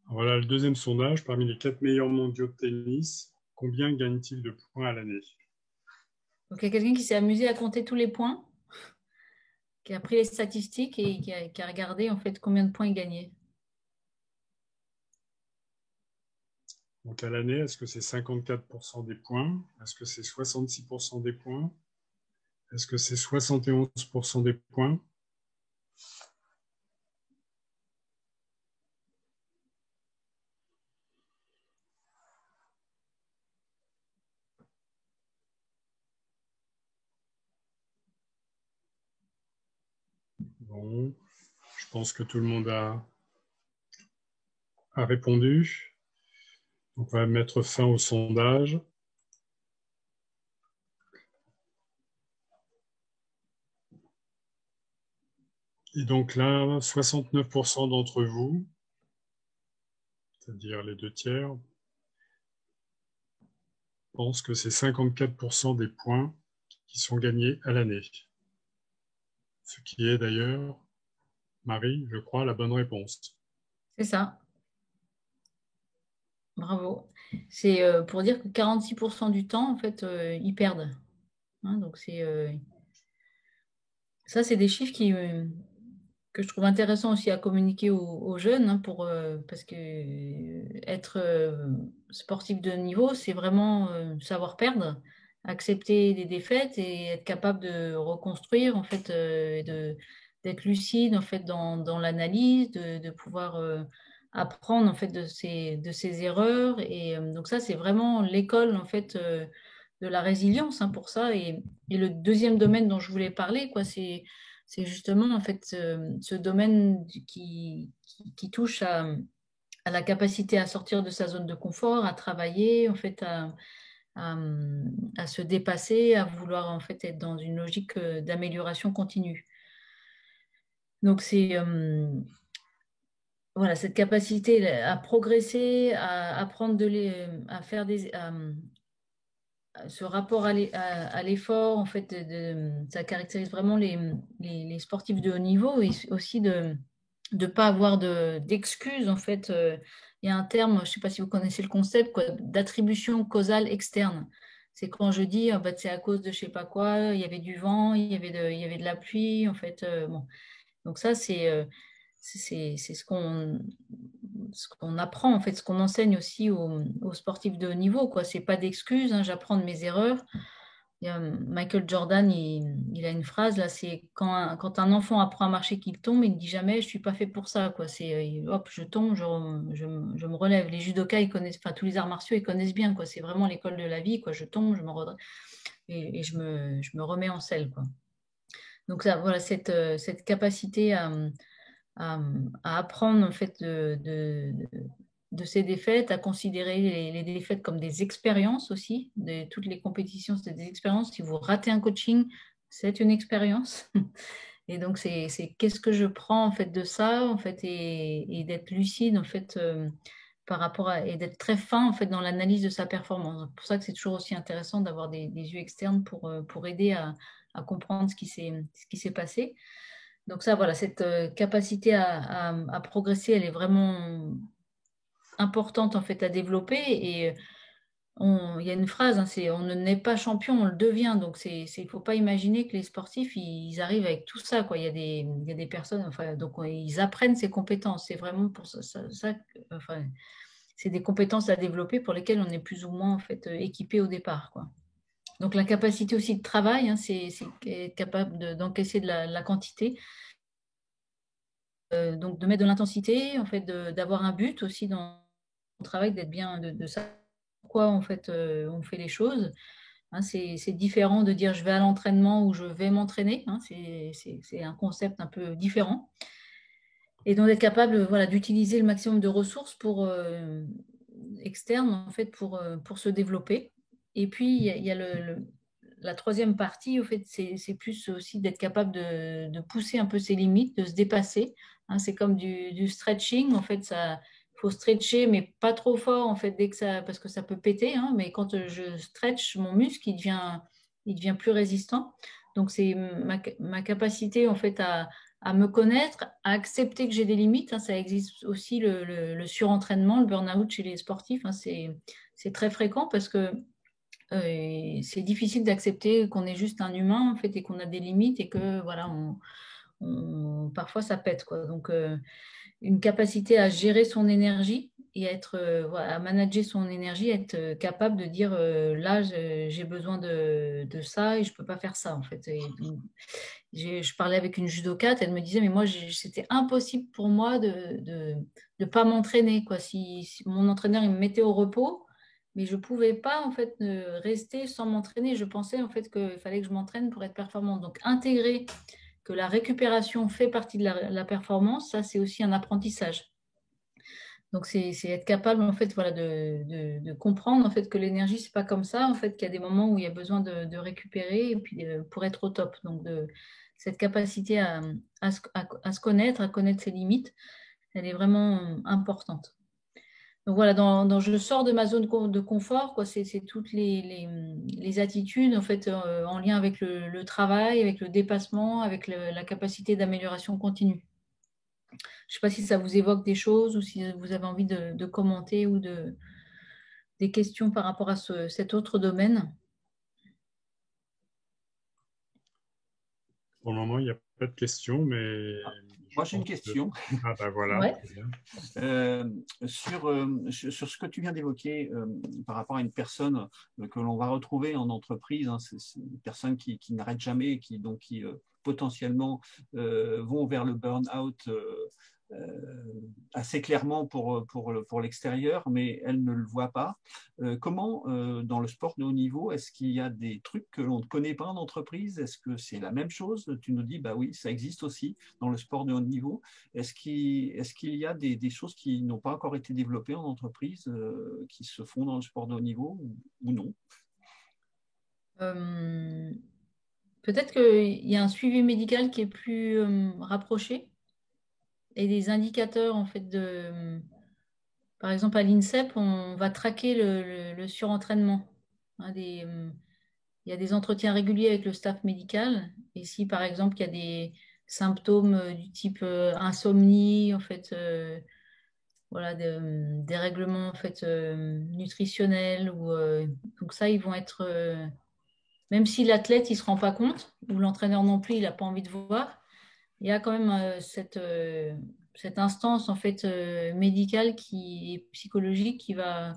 Voilà le deuxième sondage. Parmi les 4 meilleurs mondiaux de tennis, combien gagne-t-il de points à l'année? Donc il y a quelqu'un qui s'est amusé à compter tous les points, qui a pris les statistiques et qui a regardé en fait combien de points il gagnait. Donc à l'année, est-ce que c'est 54% des points? Est-ce que c'est 66% des points? Est-ce que c'est 71% des points? Bon, je pense que tout le monde a répondu. Donc, on va mettre fin au sondage. Et donc là, 69% d'entre vous, c'est-à-dire les 2/3, pensent que c'est 54% des points qui sont gagnés à l'année. Ce qui est d'ailleurs, Marie, je crois, la bonne réponse. C'est ça. Bravo. C'est pour dire que 46% du temps, en fait, ils perdent. Hein, donc ça, c'est des chiffres que je trouve intéressants aussi à communiquer aux jeunes, hein, parce que être sportif de haut niveau, c'est vraiment savoir perdre, accepter des défaites et être capable de reconstruire, en fait, d'être lucide en fait dans l'analyse, de pouvoir apprendre en fait de ses erreurs. Et donc ça, c'est vraiment l'école en fait de la résilience, hein, pour ça. Et le deuxième domaine dont je voulais parler, quoi, c'est justement en fait ce domaine qui touche à la capacité à sortir de sa zone de confort, à travailler, en fait, à se dépasser, à vouloir en fait être dans une logique d'amélioration continue. Donc c'est voilà, cette capacité à progresser, à apprendre à faire ce rapport à l'effort, en fait, ça caractérise vraiment les sportifs de haut niveau, et aussi de ne pas avoir d'excuses. En fait, il y a un terme, je ne sais pas si vous connaissez le concept, quoi, d'attribution causale externe. C'est quand je dis, ah, bah, c'est à cause de je ne sais pas quoi, il y avait du vent, il y avait de la pluie, en fait. Bon. Donc ça, c'est ce qu'on apprend, en fait, ce qu'on enseigne aussi aux sportifs de haut niveau, quoi. C'est pas d'excuses, hein, j'apprends de mes erreurs. Il y a Michael Jordan, il a une phrase là, c'est quand un enfant apprend à marcher qu'il tombe, il ne dit jamais je suis pas fait pour ça, quoi. C'est hop, je tombe, je me relève. Les judokas, ils connaissent, enfin tous les arts martiaux, ils connaissent bien, quoi. C'est vraiment l'école de la vie, quoi. Je tombe, je me redresse et je me remets en selle, quoi. Donc ça, voilà, cette capacité à apprendre en fait de ces défaites, à considérer les défaites comme des expériences aussi. Toutes les compétitions, c'est des expériences. Si vous ratez un coaching, c'est une expérience. Et donc c'est qu'est-ce que je prends en fait de ça, en fait, et d'être lucide en fait par rapport et d'être très fin en fait dans l'analyse de sa performance. C'est pour ça que c'est toujours aussi intéressant d'avoir des yeux externes pour aider à comprendre ce qui s'est passé. Donc ça, voilà, cette capacité à progresser, elle est vraiment importante en fait à développer. Et il y a une phrase, hein, c'est on ne naît pas champion, on le devient. Donc il ne faut pas imaginer que les sportifs, ils arrivent avec tout ça, quoi. Il y a des personnes, enfin, donc ils apprennent ces compétences. C'est vraiment pour ça enfin, c'est des compétences à développer pour lesquelles on est plus ou moins en fait équipé au départ, quoi. Donc la capacité aussi de travail, hein, c'est être capable d'encaisser de la quantité. Donc de mettre de l'intensité, en fait, d'avoir un but aussi dans le travail, d'être bien, de savoir pourquoi en fait on fait les choses. Hein, c'est différent de dire je vais à l'entraînement ou je vais m'entraîner. Hein, c'est un concept un peu différent. Et donc d'être capable, voilà, d'utiliser le maximum de ressources externes en fait pour se développer. Et puis il y a la troisième partie, au fait, c'est plus aussi d'être capable de pousser un peu ses limites, de se dépasser. Hein, c'est comme du stretching, en fait, ça faut stretcher, mais pas trop fort, en fait, parce que ça peut péter. Hein, mais quand je stretch mon muscle, il devient plus résistant. Donc c'est ma capacité, en fait, à me connaître, à accepter que j'ai des limites. Hein, ça existe aussi le surentraînement, le burn-out chez les sportifs. Hein, c'est très fréquent parce que c'est difficile d'accepter qu'on est juste un humain en fait et qu'on a des limites et que voilà, parfois ça pète quoi. Donc une capacité à gérer son énergie et à manager son énergie, être capable de dire là j'ai besoin de ça et je peux pas faire ça en fait. Et donc, je parlais avec une judokate, elle me disait mais moi c'était impossible pour moi de pas m'entraîner quoi. Si mon entraîneur il me mettait au repos, mais je pouvais pas en fait rester sans m'entraîner. Je pensais en fait qu'il fallait que je m'entraîne pour être performante. Donc intégrer que la récupération fait partie de la performance, ça c'est aussi un apprentissage. Donc c'est être capable en fait voilà de comprendre en fait que l'énergie c'est pas comme ça en fait qu'il y a des moments où il y a besoin de récupérer et puis pour être au top. Donc cette capacité à se connaître, à connaître ses limites, elle est vraiment importante. Donc voilà, je sors de ma zone de confort, quoi. C'est toutes les attitudes en fait en lien avec le travail, avec le dépassement, avec la capacité d'amélioration continue. Je ne sais pas si ça vous évoque des choses ou si vous avez envie de commenter ou des questions par rapport à cet autre domaine. Pour le moment, il n'y a pas de questions, mais... Moi, j'ai une question. Ah ben voilà, ouais. très bien. Sur ce que tu viens d'évoquer par rapport à une personne que l'on va retrouver en entreprise, hein, c'est une personne qui n'arrête jamais et qui potentiellement vont vers le burn-out assez clairement pour l'extérieur, mais elle ne le voit pas. Comment, dans le sport de haut niveau, est-ce qu'il y a des trucs que l'on ne connaît pas en entreprise? Est-ce que c'est la même chose? Tu nous dis, bah oui, ça existe aussi dans le sport de haut niveau. Est-ce qu'il y a des choses qui n'ont pas encore été développées en entreprise, qui se font dans le sport de haut niveau ou non? Peut-être qu'il y a un suivi médical qui est plus rapproché et des indicateurs en fait par exemple à l'INSEP on va traquer le surentraînement. Hein, il y a des entretiens réguliers avec le staff médical et si par exemple il y a des symptômes du type insomnie en fait voilà des règlements en fait nutritionnels ou donc ça ils vont être même si l'athlète il se rend pas compte ou l'entraîneur non plus il n'a pas envie de voir, il y a quand même cette instance en fait médicale et psychologique qui va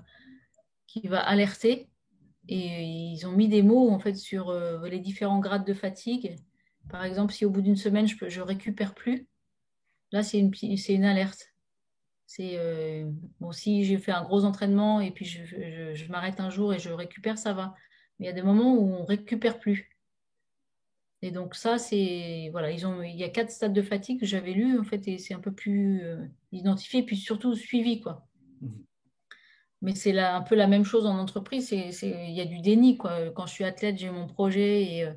alerter et ils ont mis des mots en fait sur les différents grades de fatigue. Par exemple, si au bout d'une semaine je récupère plus, là c'est une alerte. C'est bon si j'ai fait un gros entraînement et puis je m'arrête un jour et je récupère, ça va. Mais il y a des moments où on récupère plus. Et donc ça, voilà, il y a 4 stades de fatigue que j'avais lus en fait, et c'est un peu plus identifié, puis surtout suivi, quoi. Mais c'est un peu la même chose en entreprise. Il y a du déni, quoi. Quand je suis athlète, j'ai mon projet et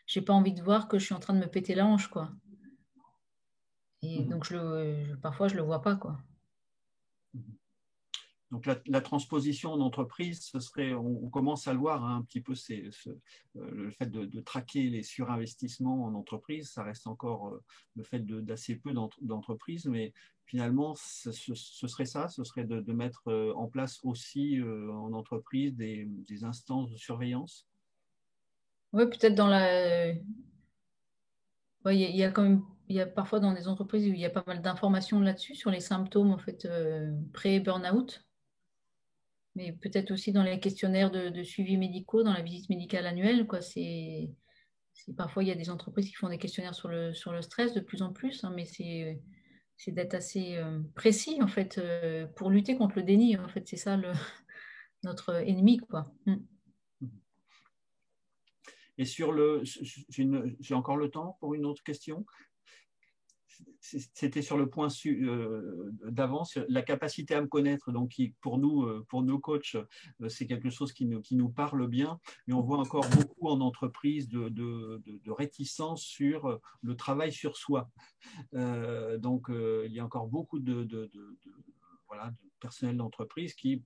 j'ai pas envie de voir que je suis en train de me péter la hanche, quoi. Et donc parfois je le vois pas, quoi. Donc la transposition en entreprise, ce serait, on commence à le voir hein, un petit peu, le fait de traquer les surinvestissements en entreprise, ça reste encore le fait d'assez peu d'entreprises, mais finalement, ce serait ça, ce serait de mettre en place aussi en entreprise des instances de surveillance. Oui, peut-être dans il y a quand même, il y a parfois dans des entreprises où il y a pas mal d'informations là-dessus sur les symptômes en fait pré-burnout. mais peut-être aussi dans les questionnaires de suivi médicaux, dans la visite médicale annuelle, quoi. Parfois, il y a des entreprises qui font des questionnaires sur le stress de plus en plus, hein, mais c'est d'être assez précis, en fait, pour lutter contre le déni. En fait, c'est ça notre ennemi, quoi. Et j'ai encore le temps pour une autre question. C'était sur le point d'avant, la capacité à me connaître. Donc, pour nos coachs, c'est quelque chose qui nous parle bien. Mais on voit encore beaucoup en entreprise de réticence sur le travail sur soi. Donc, il y a encore beaucoup de personnel d'entreprise qui...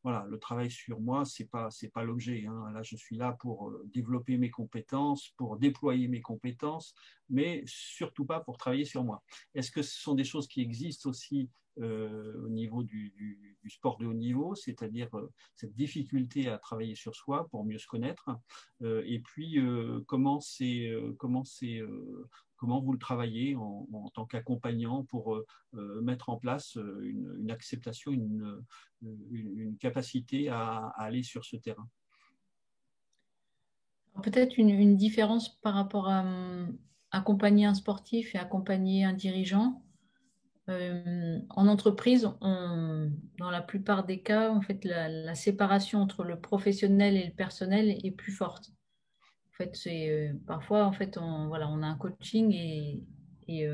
Voilà, le travail sur moi, c'est pas l'objet. Hein. Là, je suis là pour développer mes compétences, pour déployer mes compétences, mais surtout pas pour travailler sur moi. Est-ce que ce sont des choses qui existent aussi au niveau du sport de haut niveau, c'est-à-dire cette difficulté à travailler sur soi pour mieux se connaître, et puis comment vous le travaillez en tant qu'accompagnant pour mettre en place une acceptation, une capacité à aller sur ce terrain? Peut-être une différence par rapport à accompagner un sportif et accompagner un dirigeant. En entreprise, dans la plupart des cas, en fait, la séparation entre le professionnel et le personnel est plus forte. En fait, parfois, en fait, on a un coaching et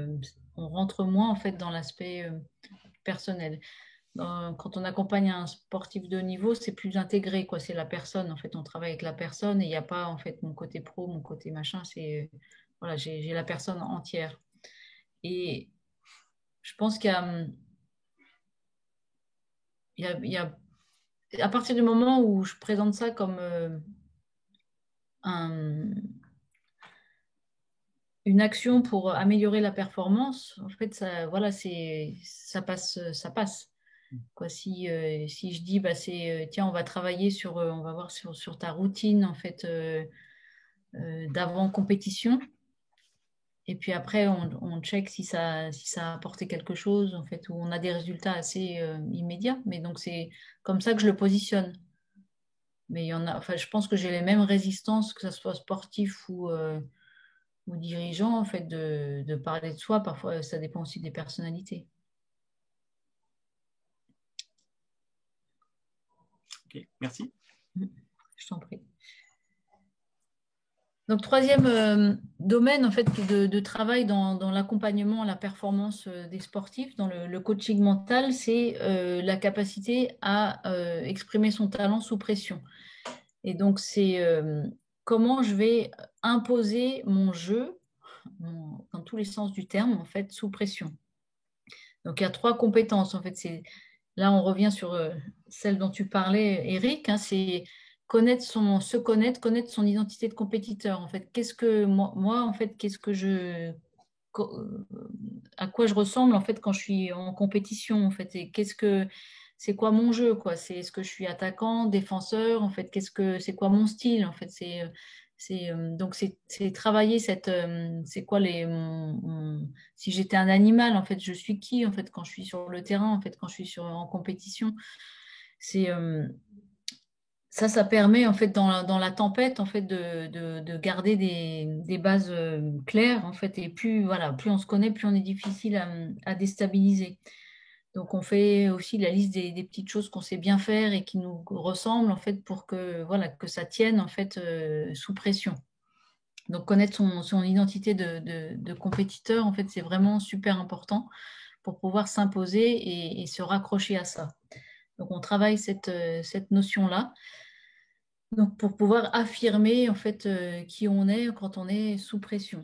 on rentre moins en fait dans l'aspect personnel. Quand on accompagne un sportif de haut niveau, c'est plus intégré, quoi. C'est la personne. En fait, on travaille avec la personne et il n'y a pas en fait mon côté pro, mon côté machin. C'est voilà, j'ai la personne entière. Et je pense qu'il y a à partir du moment où je présente ça comme une action pour améliorer la performance, en fait, ça, voilà, ça passe. Quoi, si je dis, bah, tiens, on va travailler on va voir sur ta routine, en fait, d'avant compétition. Et puis après, on check si ça a apporté quelque chose, en fait, où on a des résultats assez immédiats. Mais donc, c'est comme ça que je le positionne. Mais il y en a, enfin, je pense que j'ai les mêmes résistances, que ce soit sportif ou dirigeant, en fait, de parler de soi. Parfois, ça dépend aussi des personnalités. Ok, merci. Je t'en prie. Donc, troisième domaine en fait, de travail dans l'accompagnement, la performance des sportifs, dans le coaching mental, c'est la capacité à exprimer son talent sous pression. Et donc, c'est comment je vais imposer mon jeu, dans tous les sens du terme, en fait, sous pression. Donc, il y a 3 compétences. En fait, là, on revient sur celle dont tu parlais, Eric, hein, c'est se connaître, connaître son identité de compétiteur. En fait, qu'est-ce que moi en fait, à quoi je ressemble en fait quand je suis en compétition en fait, et c'est quoi mon jeu quoi? Est-ce que je suis attaquant, défenseur en fait? C'est quoi mon style en fait? Donc c'est travailler c'est quoi si j'étais un animal en fait, je suis qui en fait quand je suis sur le terrain en fait, quand je suis en compétition. Ça permet en fait dans la tempête en fait de garder des bases claires en fait, et plus on se connaît, plus on est difficile à déstabiliser. Donc on fait aussi la liste des petites choses qu'on sait bien faire et qui nous ressemblent en fait pour que ça tienne en fait sous pression. Donc connaître son identité de compétiteur en fait, c'est vraiment super important pour pouvoir s'imposer et se raccrocher à ça. Donc on travaille cette notion-là. Donc, pour pouvoir affirmer en fait qui on est quand on est sous pression.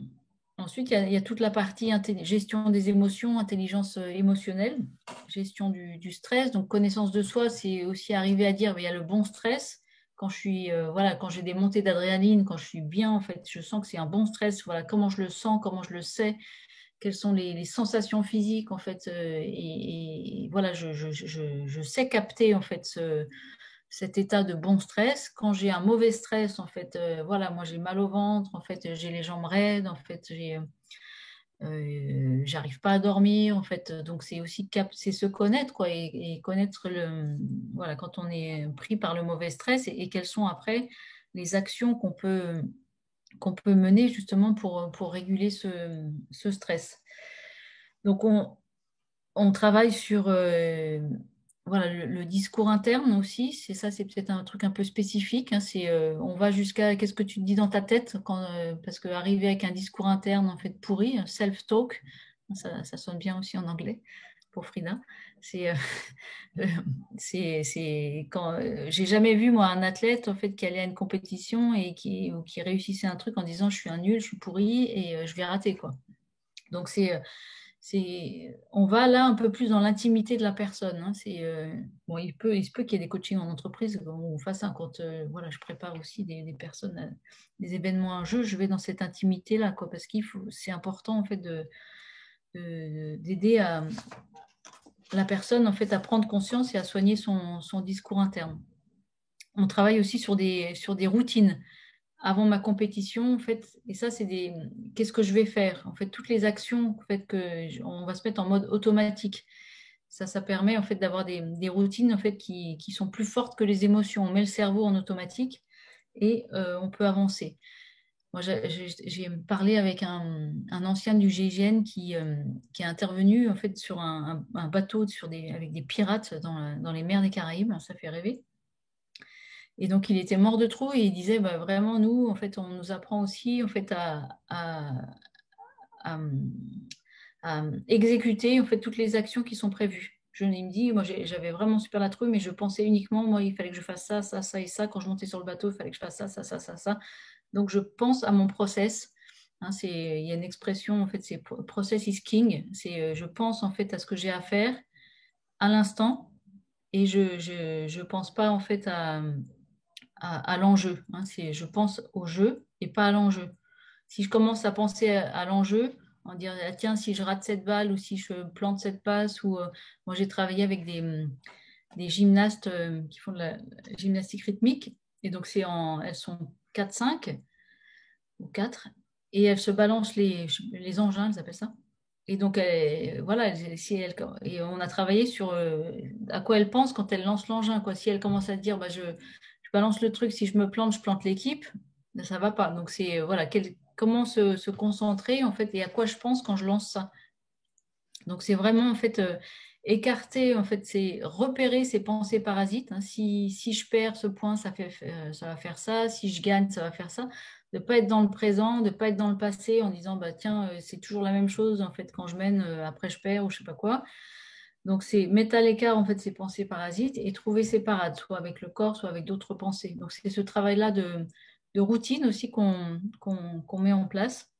Ensuite, il y a toute la partie gestion des émotions, intelligence émotionnelle, gestion du stress. Donc, connaissance de soi, c'est aussi arriver à dire, il y a le bon stress. Quand je suis, quand j'ai des montées d'adrénaline, quand je suis bien, en fait, je sens que c'est un bon stress. Voilà, comment je le sens, comment je le sais, quelles sont les sensations physiques, en fait. Et voilà, je sais capter, en fait, cet état de bon stress. Quand j'ai un mauvais stress, en fait, moi j'ai mal au ventre, en fait, j'ai les jambes raides, en fait, j'arrive pas à dormir en fait. Donc c'est aussi c'est se connaître quoi et connaître voilà quand on est pris par le mauvais stress et quelles sont après les actions qu'on peut mener justement pour réguler ce stress. Donc on travaille sur voilà, le discours interne aussi. C'est ça, c'est peut-être un truc un peu spécifique. Hein, on va jusqu'à qu'est-ce que tu te dis dans ta tête parce qu'arriver avec un discours interne en fait pourri, self-talk, ça sonne bien aussi en anglais pour Frida. C'est c'est quand j'ai jamais vu moi un athlète en fait qui allait à une compétition et qui réussissait un truc en disant je suis un nul, je suis pourri et je vais rater quoi. Donc on va là un peu plus dans l'intimité de la personne. Hein. Bon, il se peut qu'il y ait des coachings en entreprise où on fasse ça quand voilà, je prépare aussi des personnes, des événements, un jeu, je vais dans cette intimité-là, quoi, parce c'est important en fait d'aider la personne en fait à prendre conscience et à soigner son discours interne. On travaille aussi sur des routines avant ma compétition, en fait, et ça, qu'est-ce que je vais faire? En fait, toutes les actions, en fait, on va se mettre en mode automatique. Ça permet, en fait, d'avoir des routines, en fait, qui sont plus fortes que les émotions. On met le cerveau en automatique et on peut avancer. Moi, j'ai parlé avec un ancien du GIGN qui est intervenu, en fait, sur un bateau avec des pirates dans les mers des Caraïbes. Ça fait rêver. Et donc, il était mort de trop et il disait, bah, vraiment, nous, en fait, on nous apprend aussi en fait, à exécuter en fait, toutes les actions qui sont prévues. Il me dit, moi, j'avais vraiment super la trouille, mais je pensais uniquement, moi, il fallait que je fasse ça, ça, ça et ça. Quand je montais sur le bateau, il fallait que je fasse ça, ça, ça, ça, ça. Donc, je pense à mon process. Hein, il y a une expression, en fait, c'est process is king. Je pense, en fait, à ce que j'ai à faire à l'instant et je pense pas, en fait, à l'enjeu. Hein. Je pense au jeu et pas à l'enjeu. Si je commence à penser à l'enjeu, en dire ah, tiens, si je rate cette balle ou si je plante cette passe, ou moi j'ai travaillé avec des gymnastes qui font de la gymnastique rythmique, et donc elles sont 4-5 ou 4, et elles se balancent les engins, elles appellent ça. Et donc, voilà, et on a travaillé sur à quoi elles pensent quand elles lancent l'engin. Si elles commencent à dire, bah, je balance le truc, si je me plante, je plante l'équipe, ben, ça ne va pas. Donc, c'est voilà, comment se concentrer en fait et à quoi je pense quand je lance ça. Donc, c'est vraiment en fait écarter, en fait, c'est repérer ces pensées parasites. Hein. Si je perds ce point, ça va faire ça. Si je gagne, ça va faire ça. De ne pas être dans le présent, de ne pas être dans le passé en disant bah, tiens, c'est toujours la même chose en fait quand je mène, après je perds ou je ne sais pas quoi. Donc, c'est mettre à l'écart en fait ces pensées parasites et trouver ses parades, soit avec le corps, soit avec d'autres pensées. Donc, c'est ce travail-là de routine aussi qu'on met en place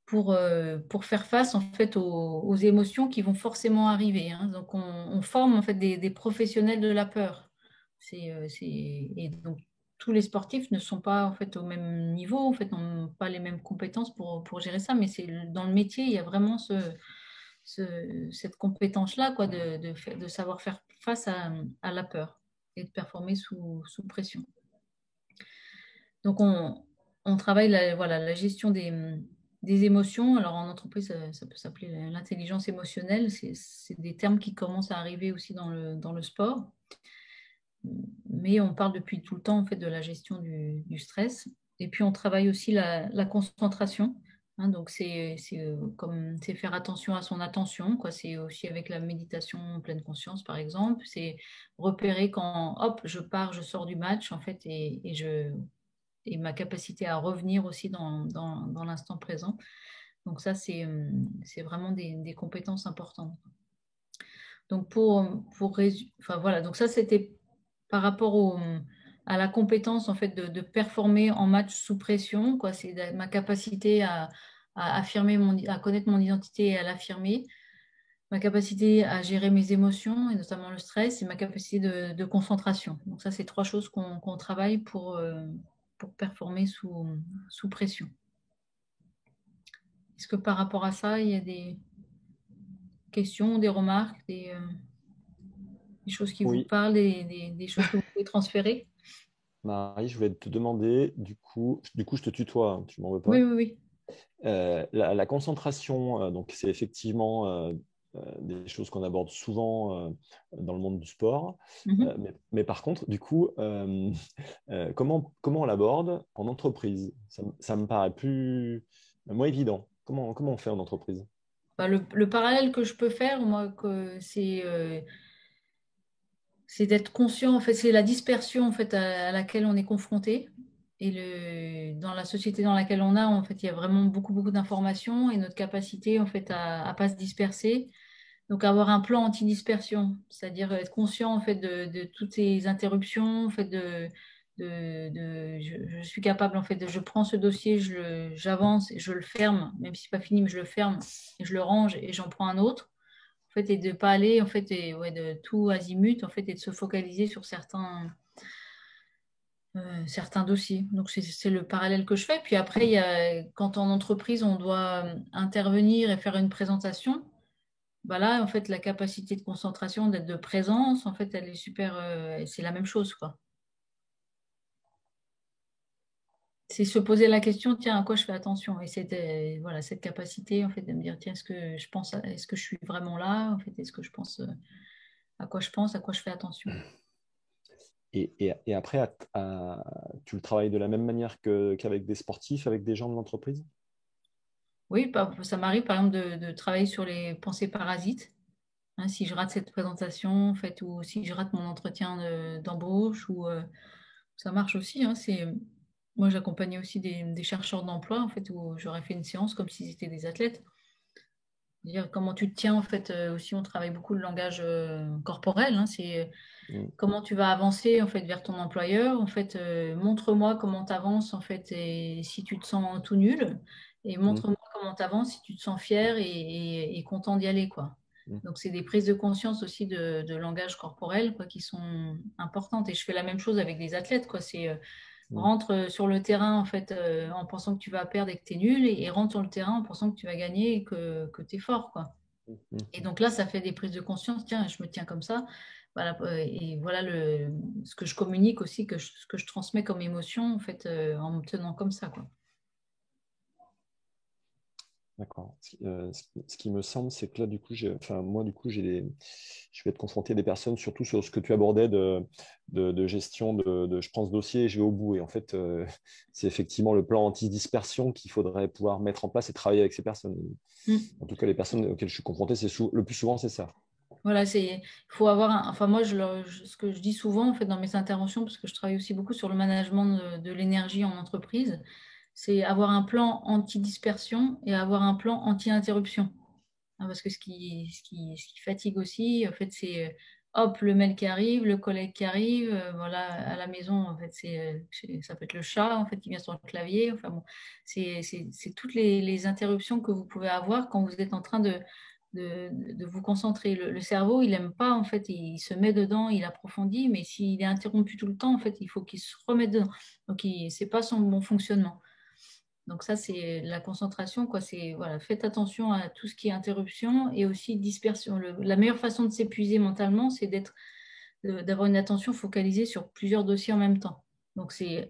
pour faire face en fait aux émotions qui vont forcément arriver. Hein. Donc, on forme en fait des professionnels de la peur. Et donc, tous les sportifs ne sont pas en fait au même niveau, en fait, n'ont pas les mêmes compétences pour gérer ça, mais dans le métier, il y a vraiment cette compétence-là, quoi, de savoir faire face à la peur et de performer sous pression. Donc, on travaille la gestion des émotions. Alors, en entreprise, ça peut s'appeler l'intelligence émotionnelle. C'est des termes qui commencent à arriver aussi dans le sport. Mais on parle depuis tout le temps, en fait, de la gestion du stress. Et puis, on travaille aussi la concentration. Hein, donc, c'est faire attention à son attention, quoi. C'est aussi avec la méditation en pleine conscience, par exemple. C'est repérer quand, hop, je pars, je sors du match, en fait, et ma capacité à revenir aussi dans l'instant présent. Donc, ça, c'est vraiment des compétences importantes. Donc, enfin, voilà. Donc, ça, c'était par rapport à la compétence en fait de performer en match sous pression, quoi. C'est ma capacité à affirmer à connaître mon identité et à l'affirmer, ma capacité à gérer mes émotions et notamment le stress et ma capacité de concentration. Donc ça, c'est 3 choses qu'on travaille pour performer sous pression. Est-ce que par rapport à ça, il y a des questions, des remarques, des choses qui vous parlent, des choses que vous pouvez transférer? Marie, je voulais te demander, du coup, je te tutoie, hein, tu m'en veux pas? Oui. La concentration, donc c'est effectivement des choses qu'on aborde souvent dans le monde du sport. Mais par contre, du coup, comment on l'aborde en entreprise? Ça me paraît moins évident. Comment on fait en entreprise? Le parallèle que je peux faire, moi, c'est d'être conscient, en fait, c'est la dispersion en fait, à laquelle on est confronté. Et dans la société dans laquelle on a, en fait, il y a vraiment beaucoup, beaucoup d'informations et notre capacité en fait, à pas se disperser. Donc, avoir un plan anti-dispersion, c'est-à-dire être conscient en fait, de toutes ces interruptions, en fait, je suis capable, en fait, je prends ce dossier, j'avance et je le ferme, même si ce n'est pas fini, mais je le ferme et je le range et j'en prends un autre. En fait, et de ne pas aller en fait, de tout azimut en fait, et de se focaliser sur certains dossiers. Donc, c'est le parallèle que je fais. Puis après, quand en entreprise, on doit intervenir et faire une présentation, bah là, en fait, la capacité de concentration, d'être de présence, en fait, elle est super. C'est la même chose, quoi. C'est se poser la question, tiens, à quoi je fais attention? Et c'est voilà, cette capacité, en fait, de me dire, tiens, est-ce que je suis vraiment là? En fait, est-ce que je pense à quoi je fais attention? Et après, tu le travailles de la même manière qu'avec des sportifs, avec des gens de l'entreprise? Oui, ça m'arrive par exemple de travailler sur les pensées parasites. Hein, si je rate cette présentation, en fait, ou si je rate mon entretien d'embauche, ça marche aussi. Hein, moi, j'accompagnais aussi des chercheurs d'emploi, en fait, où j'aurais fait une séance comme s'ils étaient des athlètes. Dire comment tu te tiens, en fait, aussi, on travaille beaucoup le langage corporel. Hein, c'est comment tu vas avancer, en fait, vers ton employeur. En fait, montre-moi comment tu avances, en fait, et si tu te sens tout nul. Et montre-moi comment tu avances si tu te sens fier et content d'y aller, quoi. Donc, c'est des prises de conscience aussi de langage corporel, quoi, qui sont importantes. Et je fais la même chose avec des athlètes, quoi. C'est rentre sur le terrain, en fait, en pensant que tu vas perdre et que tu es nul, et rentre sur le terrain en pensant que tu vas gagner et que tu es fort, quoi. Et donc là, ça fait des prises de conscience. Tiens, je me tiens comme ça. Voilà, et voilà ce que je communique aussi, ce que je transmets comme émotion, en fait, en me tenant comme ça, quoi. D'accord. Ce qui me semble, c'est que là, du coup, moi, du coup, je vais être confronté à des personnes, surtout sur ce que tu abordais de gestion je prends ce dossier et je vais au bout. Et en fait, c'est effectivement le plan anti-dispersion qu'il faudrait pouvoir mettre en place et travailler avec ces personnes. En tout cas, les personnes auxquelles je suis confronté, le plus souvent, c'est ça. Voilà, il faut avoir enfin moi, ce que je dis souvent, en fait, dans mes interventions, parce que je travaille aussi beaucoup sur le management de l'énergie en entreprise, c'est avoir un plan anti-dispersion et avoir un plan anti-interruption. Hein, parce que ce qui fatigue aussi, en fait, c'est hop, le mail qui arrive, le collègue qui arrive, voilà, à la maison, en fait, ça peut être le chat, en fait, qui vient sur le clavier. Enfin bon, c'est toutes les interruptions que vous pouvez avoir quand vous êtes en train de vous concentrer. Le cerveau, il n'aime pas, en fait, il se met dedans, il approfondit, mais s'il est interrompu tout le temps, en fait, il faut qu'il se remette dedans. Donc, ce n'est pas son bon fonctionnement. Donc ça, c'est la concentration, quoi. C'est, voilà, faites attention à tout ce qui est interruption et aussi dispersion. La meilleure façon de s'épuiser mentalement, c'est d'avoir une attention focalisée sur plusieurs dossiers en même temps. Donc c'est,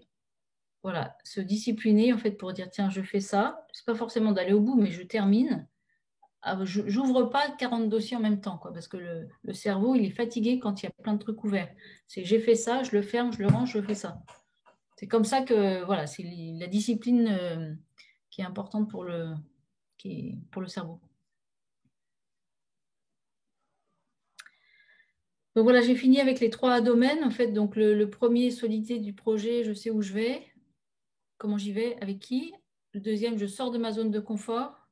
voilà, se discipliner, en fait, pour dire, tiens, je fais ça. C'est pas forcément d'aller au bout, mais je termine. J'ouvre pas 40 dossiers en même temps, quoi, parce que le cerveau, il est fatigué quand il y a plein de trucs ouverts. C'est j'ai fait ça, je le ferme, je le range, je fais ça. C'est comme ça que, voilà, c'est la discipline qui est importante pour le cerveau. Donc voilà, j'ai fini avec les 3 domaines. En fait, donc le premier, solidité du projet, je sais où je vais, comment j'y vais, avec qui. Le deuxième, je sors de ma zone de confort.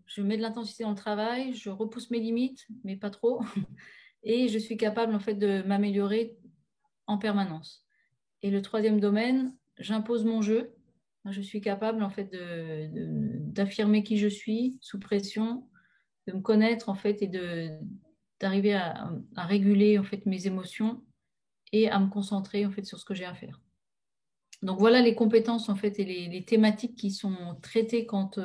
Je mets de l'intensité dans le travail, je repousse mes limites, mais pas trop. Et je suis capable, en fait, de m'améliorer en permanence. Et le troisième domaine, j'impose mon jeu. Je suis capable, en fait, d'affirmer qui je suis sous pression, de me connaître, en fait, et d'arriver à réguler, en fait, mes émotions et à me concentrer, en fait, sur ce que j'ai à faire. Donc voilà les compétences, en fait, et les thématiques qui sont traitées quand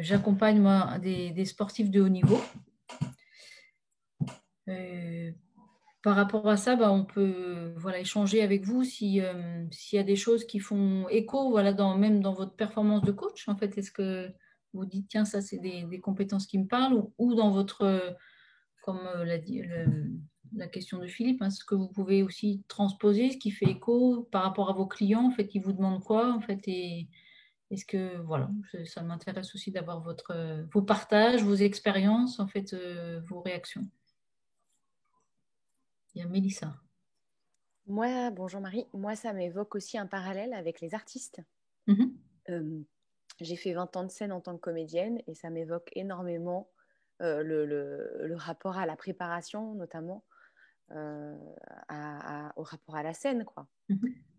j'accompagne, moi, des sportifs de haut niveau. Par rapport à ça, on peut échanger avec vous s'il y a des choses qui font écho, même dans votre performance de coach. En fait, est-ce que vous dites, tiens, ça, c'est des compétences qui me parlent, ou dans votre, comme l'a dit la question de Philippe, ce que vous pouvez aussi transposer, ce qui fait écho par rapport à vos clients, en fait, ils vous demandent quoi, en fait, et est-ce que, ça m'intéresse aussi d'avoir vos partages, vos expériences, en fait, vos réactions. Il y a Mélissa. Moi, bonjour Marie, moi ça m'évoque aussi un parallèle avec les artistes. J'ai fait 20 ans de scène en tant que comédienne et ça m'évoque énormément le rapport à la préparation, notamment au rapport à la scène, quoi.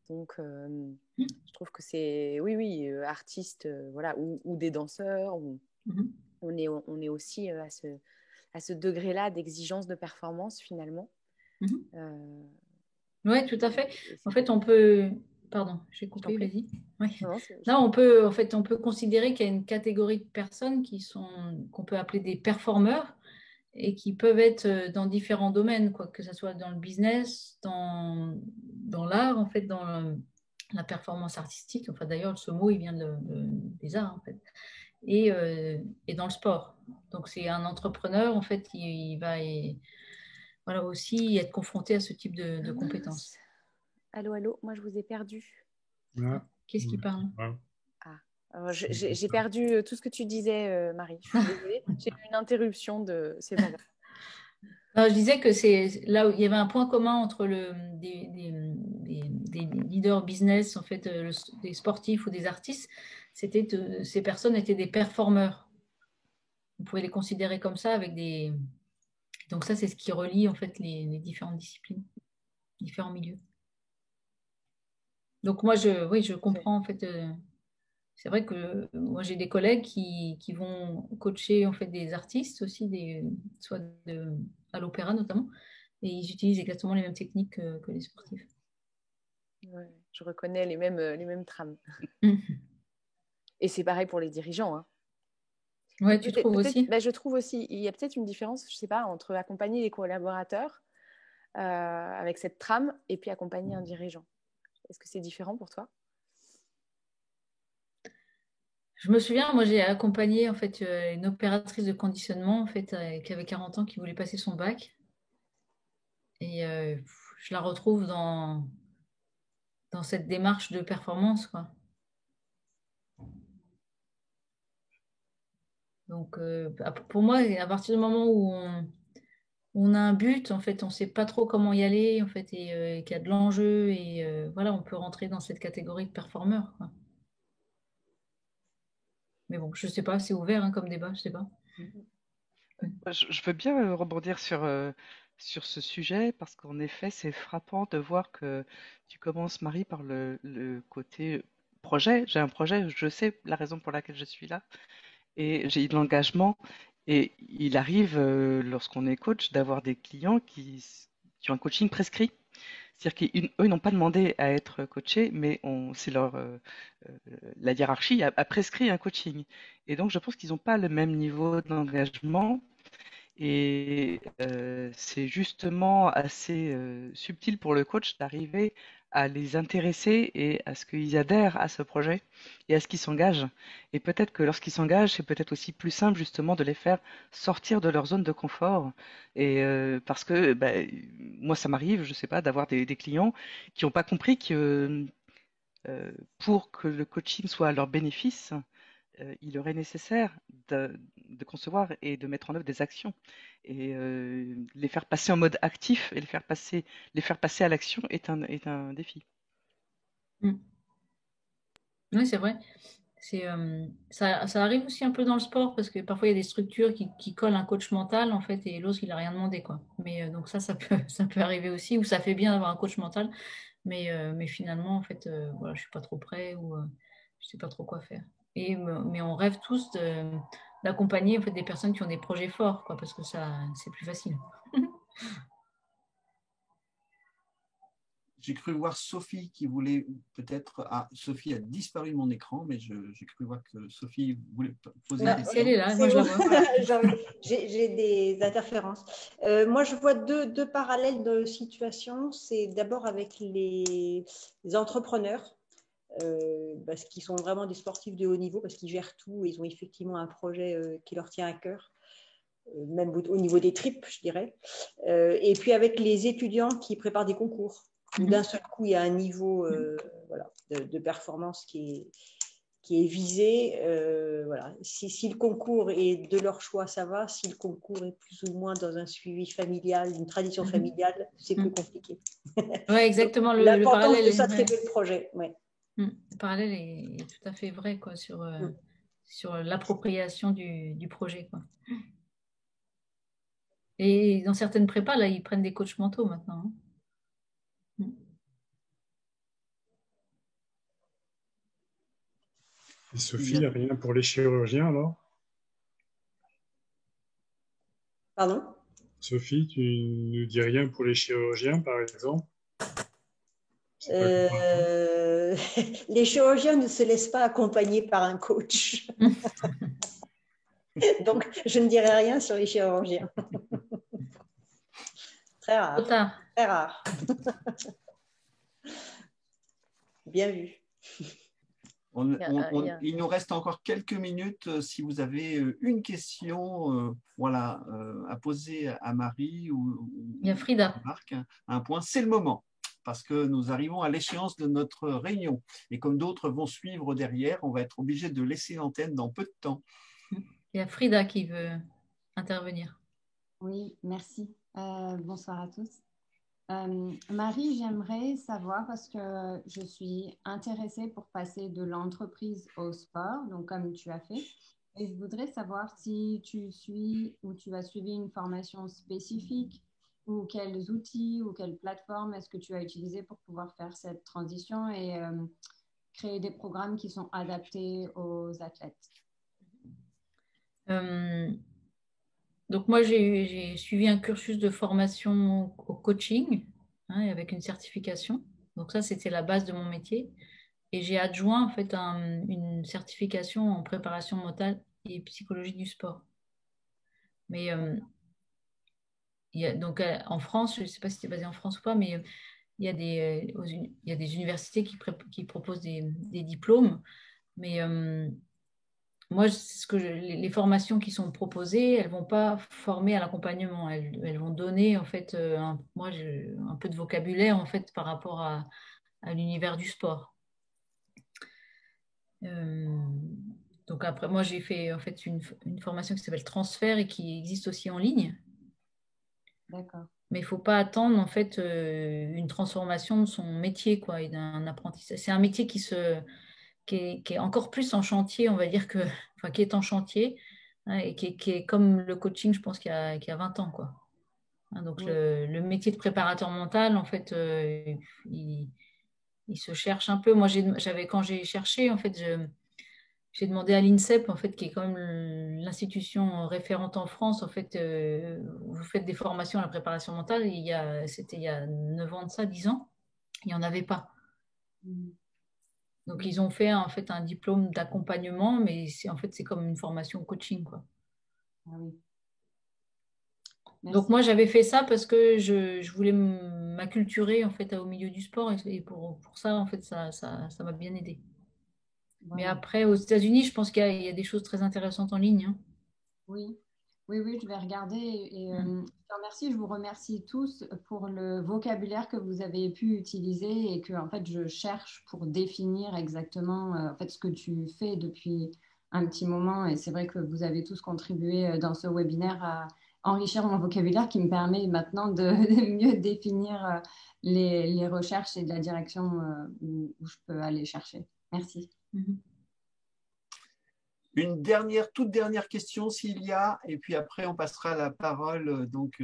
Donc, je trouve que c'est, oui, artistes, voilà, ou des danseurs, on est aussi à ce degré-là d'exigence de performance, finalement. Oui, tout à fait. En fait, on peut... Pardon, j'ai coupé, vas-y. Oui. Là, on peut considérer qu'il y a une catégorie de personnes qu'on peut appeler des performeurs et qui peuvent être dans différents domaines, que ce soit dans le business, dans l'art, en fait, dans la performance artistique. Enfin, d'ailleurs, ce mot, il vient des arts, en fait. Et dans le sport. Donc, c'est un entrepreneur, en fait, il va aussi être confronté à ce type de compétences. Allô, moi, je vous ai perdu. Qu'est-ce qui parle? J'ai perdu tout ce que tu disais, Marie. Je suis désolée. J'ai eu une interruption de... C'est pas grave. Je disais que c'est là où il y avait un point commun entre des leaders business, en fait, des sportifs ou des artistes. Ces personnes étaient des performeurs. Vous pouvez les considérer comme ça avec des... Donc ça, c'est ce qui relie en fait les différentes disciplines, différents milieux. Donc moi, je comprends en fait. C'est vrai que moi, j'ai des collègues qui vont coacher en fait des artistes aussi, soit à l'opéra notamment, et ils utilisent exactement les mêmes techniques que les sportifs. Ouais, je reconnais les mêmes trames. Et c'est pareil pour les dirigeants. Hein. Ouais, tu trouves aussi? Je trouve aussi. Il y a peut-être une différence, je ne sais pas, entre accompagner les collaborateurs avec cette trame et puis accompagner un dirigeant. Est-ce que c'est différent pour toi? Je me souviens, moi j'ai accompagné en fait une opératrice de conditionnement en fait qui avait 40 ans qui voulait passer son bac et je la retrouve dans cette démarche de performance, quoi. Donc pour moi, à partir du moment où on a un but, en fait, on ne sait pas trop comment y aller, en fait, et qu'il y a de l'enjeu et voilà, on peut rentrer dans cette catégorie de performeur, quoi. Mais bon, je ne sais pas, c'est ouvert comme débat, je ne sais pas. Je veux bien rebondir sur ce sujet parce qu'en effet, c'est frappant de voir que tu commences, Marie, par le côté projet. J'ai un projet, je sais la raison pour laquelle je suis là et j'ai de l'engagement. Et il arrive, lorsqu'on est coach, d'avoir des clients qui ont un coaching prescrit. C'est-à-dire qu'eux n'ont pas demandé à être coachés, mais c'est la hiérarchie a prescrit un coaching. Et donc, je pense qu'ils n'ont pas le même niveau d'engagement. Et c'est justement assez subtil pour le coach d'arriver à les intéresser et à ce qu'ils adhèrent à ce projet et à ce qu'ils s'engagent. Et peut-être que lorsqu'ils s'engagent, c'est peut-être aussi plus simple justement de les faire sortir de leur zone de confort. Et parce que moi, ça m'arrive, je sais pas, d'avoir des clients qui n'ont pas compris que pour que le coaching soit à leur bénéfice, il aurait nécessaire de concevoir et de mettre en œuvre des actions et les faire passer en mode actif et les faire passer à l'action est un défi. Oui, c'est vrai. Ça arrive aussi un peu dans le sport parce que parfois il y a des structures qui collent un coach mental en fait et l'autre il n'a rien demandé, quoi. Mais donc ça peut arriver aussi, ou ça fait bien d'avoir un coach mental, mais finalement en fait voilà, je suis pas trop prêt ou je sais pas trop quoi faire. Mais on rêve tous d'accompagner en fait des personnes qui ont des projets forts, quoi, parce que ça c'est plus facile. J'ai cru voir Sophie qui voulait peut-être... Ah, Sophie a disparu de mon écran, mais j'ai cru voir que Sophie voulait poser une question. Elle est là, moi je la vois. J'ai des interférences. Moi, je vois deux parallèles de situation. C'est d'abord avec les entrepreneurs, parce qu'ils sont vraiment des sportifs de haut niveau, parce qu'ils gèrent tout. Ils ont effectivement un projet qui leur tient à cœur, même au niveau des tripes, je dirais. Et puis avec les étudiants qui préparent des concours, où d'un seul coup, il y a un niveau voilà, de performance qui est visé. Voilà. Si le concours est de leur choix, ça va. Si le concours est plus ou moins dans un suivi familial, une tradition familiale, c'est plus compliqué. Oui, exactement. L'importance de s'attribuer le projet. Ouais. Le parallèle est tout à fait vrai quoi, sur l'appropriation du projet. Quoi. Et dans certaines prépas, là, ils prennent des coachs mentaux maintenant. Hein. Et Sophie, il n'y a rien pour les chirurgiens alors? Pardon? Sophie, tu ne dis rien pour les chirurgiens, par exemple? Les chirurgiens ne se laissent pas accompagner par un coach. Donc, je ne dirai rien sur les chirurgiens. Très rare. Très rare. Bien vu. Il nous reste encore quelques minutes. Si vous avez une question voilà, à poser à Marie ou il y a Frida. À Marc, un point, c'est le moment. Parce que nous arrivons à l'échéance de notre réunion. Et comme d'autres vont suivre derrière, on va être obligé de laisser l'antenne dans peu de temps. Il y a Frida qui veut intervenir. Oui, merci. Bonsoir à tous. Marie, j'aimerais savoir, parce que je suis intéressée pour passer de l'entreprise au sport, donc comme tu as fait, et je voudrais savoir si tu suis ou tu as suivi une formation spécifique ou quels outils ou quelles plateformes est-ce que tu as utilisé pour pouvoir faire cette transition et créer des programmes qui sont adaptés aux athlètes. Donc moi, j'ai suivi un cursus de formation au coaching avec une certification. Donc ça, c'était la base de mon métier. Et j'ai adjoint en fait une certification en préparation mentale et psychologie du sport. Mais donc en France, je ne sais pas si c'est basé en France ou pas, mais il y a des universités qui proposent des diplômes. Mais moi, les formations qui sont proposées, elles ne vont pas former à l'accompagnement. Elles vont donner en fait, moi, un peu de vocabulaire en fait par rapport à l'univers du sport. Donc après, moi, j'ai fait en fait une formation qui s'appelle Transfert et qui existe aussi en ligne. D'accord. Mais il ne faut pas attendre en fait une transformation de son métier quoi, et d'un apprentissage. C'est un métier qui est encore plus en chantier, on va dire qui est en chantier et qui est comme le coaching, je pense qu'il y a 20 ans quoi. Donc le métier de préparateur mental, en fait, il se cherche un peu. Moi, quand j'ai cherché, en fait, j'ai demandé à l'INSEP, en fait, qui est quand même l'institution référente en France. En fait, vous faites des formations à la préparation mentale. C'était il y a 9 ans de ça, 10 ans. Il n'y en avait pas. Donc, ils ont fait en fait un diplôme d'accompagnement, mais c'est comme une formation coaching, quoi. Ah oui. Donc, moi, j'avais fait ça parce que je voulais m'acculturer en fait au milieu du sport et pour ça, en fait, ça m'a bien aidé. Voilà. Mais après, aux États-Unis, je pense qu'il y a des choses très intéressantes en ligne. Hein. Oui, je vais regarder. Et je te remercie, je vous remercie tous pour le vocabulaire que vous avez pu utiliser et que en fait, je cherche pour définir exactement en fait, ce que tu fais depuis un petit moment. Et c'est vrai que vous avez tous contribué dans ce webinaire à enrichir mon vocabulaire qui me permet maintenant de mieux définir les recherches et de la direction où je peux aller chercher. Merci. Une toute dernière question s'il y a, et puis après on passera la parole donc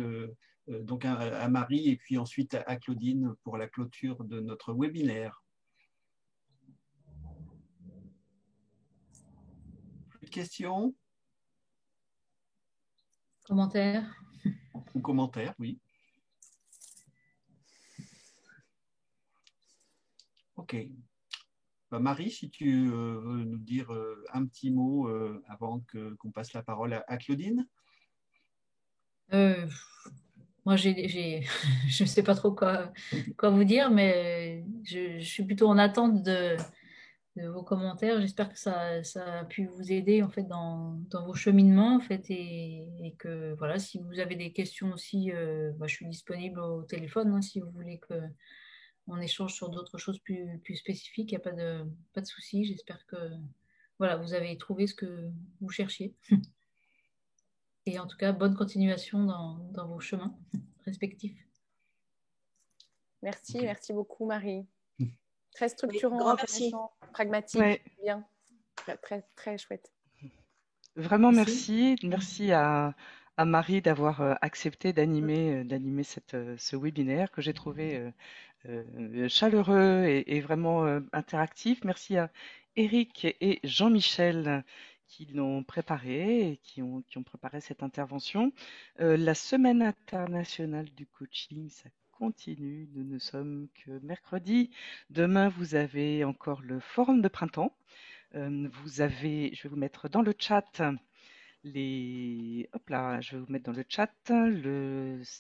à Marie et puis ensuite à Claudine pour la clôture de notre webinaire. Plus de questions? Commentaires? Ou commentaires, oui. Ok. Marie, si tu veux nous dire un petit mot avant qu'on passe la parole à Claudine. Moi, je ne sais pas trop quoi vous dire, mais je suis plutôt en attente de vos commentaires. J'espère que ça a pu vous aider en fait dans vos cheminements en fait et que voilà, si vous avez des questions aussi, je suis disponible au téléphone hein, si vous voulez qu'on échange sur d'autres choses plus spécifiques. Il n'y a pas de souci. J'espère que voilà, vous avez trouvé ce que vous cherchiez. Et en tout cas, bonne continuation dans vos chemins respectifs. Merci, merci beaucoup Marie. Très structurant, grand merci. Pragmatique, bien, très, très chouette. Vraiment merci. Merci à Marie d'avoir accepté d'animer ce webinaire que j'ai trouvé chaleureux et vraiment interactif. Merci à Eric et Jean-Michel qui l'ont préparé et qui ont préparé cette intervention. La semaine internationale du coaching, ça continue. Nous ne sommes que mercredi. Demain, vous avez encore le forum de printemps. Je vais vous mettre dans le chat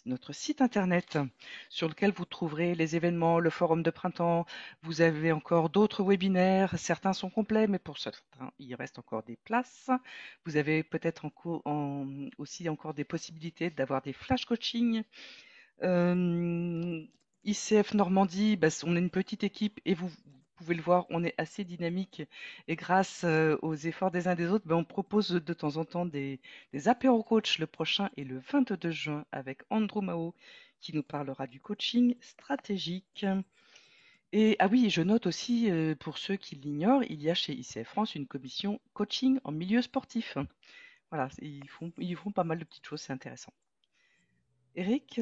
notre site internet sur lequel vous trouverez les événements, le forum de printemps. Vous avez encore d'autres webinaires. Certains sont complets, mais pour certains, il reste encore des places. Vous avez peut-être aussi encore des possibilités d'avoir des flash coaching. ICF Normandie, on est une petite équipe et vous pouvez le voir, on est assez dynamique et grâce aux efforts des uns des autres, on propose de temps en temps des apéro coach. Le prochain est le 22 juin avec Andrew Mao qui nous parlera du coaching stratégique. Et ah oui, je note aussi pour ceux qui l'ignorent, il y a chez ICF France une commission coaching en milieu sportif. Voilà, ils font pas mal de petites choses, c'est intéressant. Eric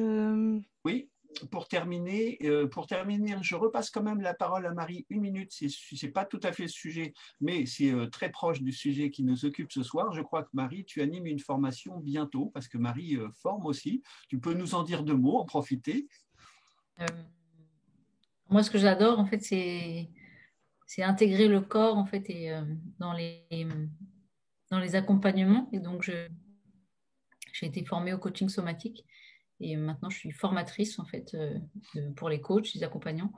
Oui. Pour terminer, je repasse quand même la parole à Marie. 1 minute, c'est pas tout à fait le sujet, mais c'est très proche du sujet qui nous occupe ce soir. Je crois que Marie, tu animes une formation bientôt, parce que Marie forme aussi. Tu peux nous en dire 2 mots, en profiter. Moi, ce que j'adore, en fait, c'est intégrer le corps, en fait, et dans les accompagnements. Et donc, j'ai été formée au coaching somatique. Et maintenant, je suis formatrice en fait pour les coachs, les accompagnants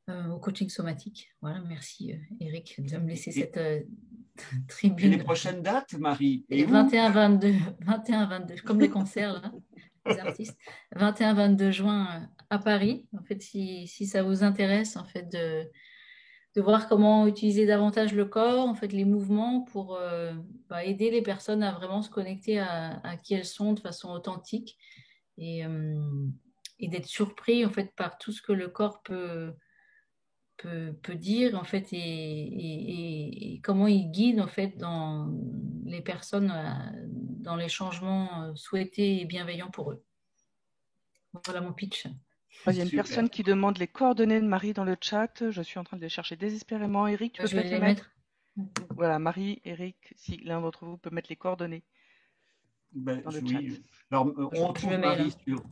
au coaching somatique. Voilà, merci Eric de me laisser cette tribune. Et les prochaines dates, Marie? Et 21-22, comme les concerts, là, les artistes. 21-22 juin à Paris. En fait, si ça vous intéresse, en fait, de voir comment utiliser davantage le corps, en fait, les mouvements pour aider les personnes à vraiment se connecter à qui elles sont de façon authentique. Et d'être surpris en fait par tout ce que le corps peut dire en fait et comment il guide en fait dans les personnes dans les changements souhaités et bienveillants pour eux. Voilà mon pitch. Il y a une personne qui demande les coordonnées de Marie dans le chat. Je suis en train de les chercher désespérément. Eric, tu peux peut-être les mettre. Voilà, Marie, Eric, si l'un d'entre vous peut mettre les coordonnées. Dans le chat. Alors,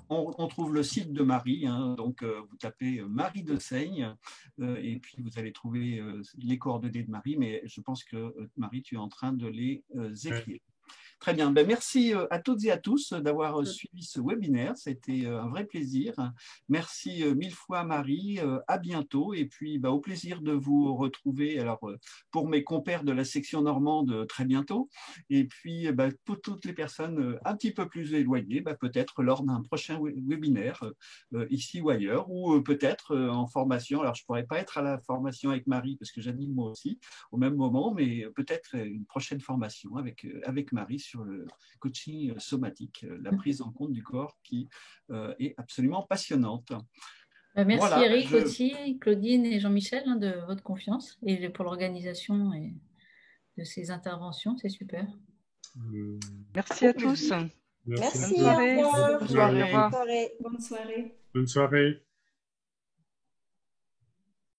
on trouve le site de Marie, hein, donc vous tapez Marie de Seigne et puis vous allez trouver les coordonnées de Marie, mais je pense que Marie, tu es en train de les écrire. Très bien. Merci à toutes et à tous d'avoir suivi ce webinaire. C'était un vrai plaisir. Merci 1000 fois Marie. À bientôt. Et puis au plaisir de vous retrouver. Alors pour mes compères de la section normande, très bientôt. Et puis pour toutes les personnes un petit peu plus éloignées, peut-être lors d'un prochain webinaire ici ou ailleurs, ou peut-être en formation. Alors je pourrais pas être à la formation avec Marie parce que j'anime moi aussi au même moment, mais peut-être une prochaine formation avec Marie sur le coaching somatique, la prise en compte du corps qui est absolument passionnante. Merci voilà, Eric aussi, Claudine et Jean-Michel de votre confiance et pour l'organisation de ces interventions, c'est super. Merci à tous. Merci. Bonne soirée. Bonne soirée. Bonne soirée. Bonne soirée.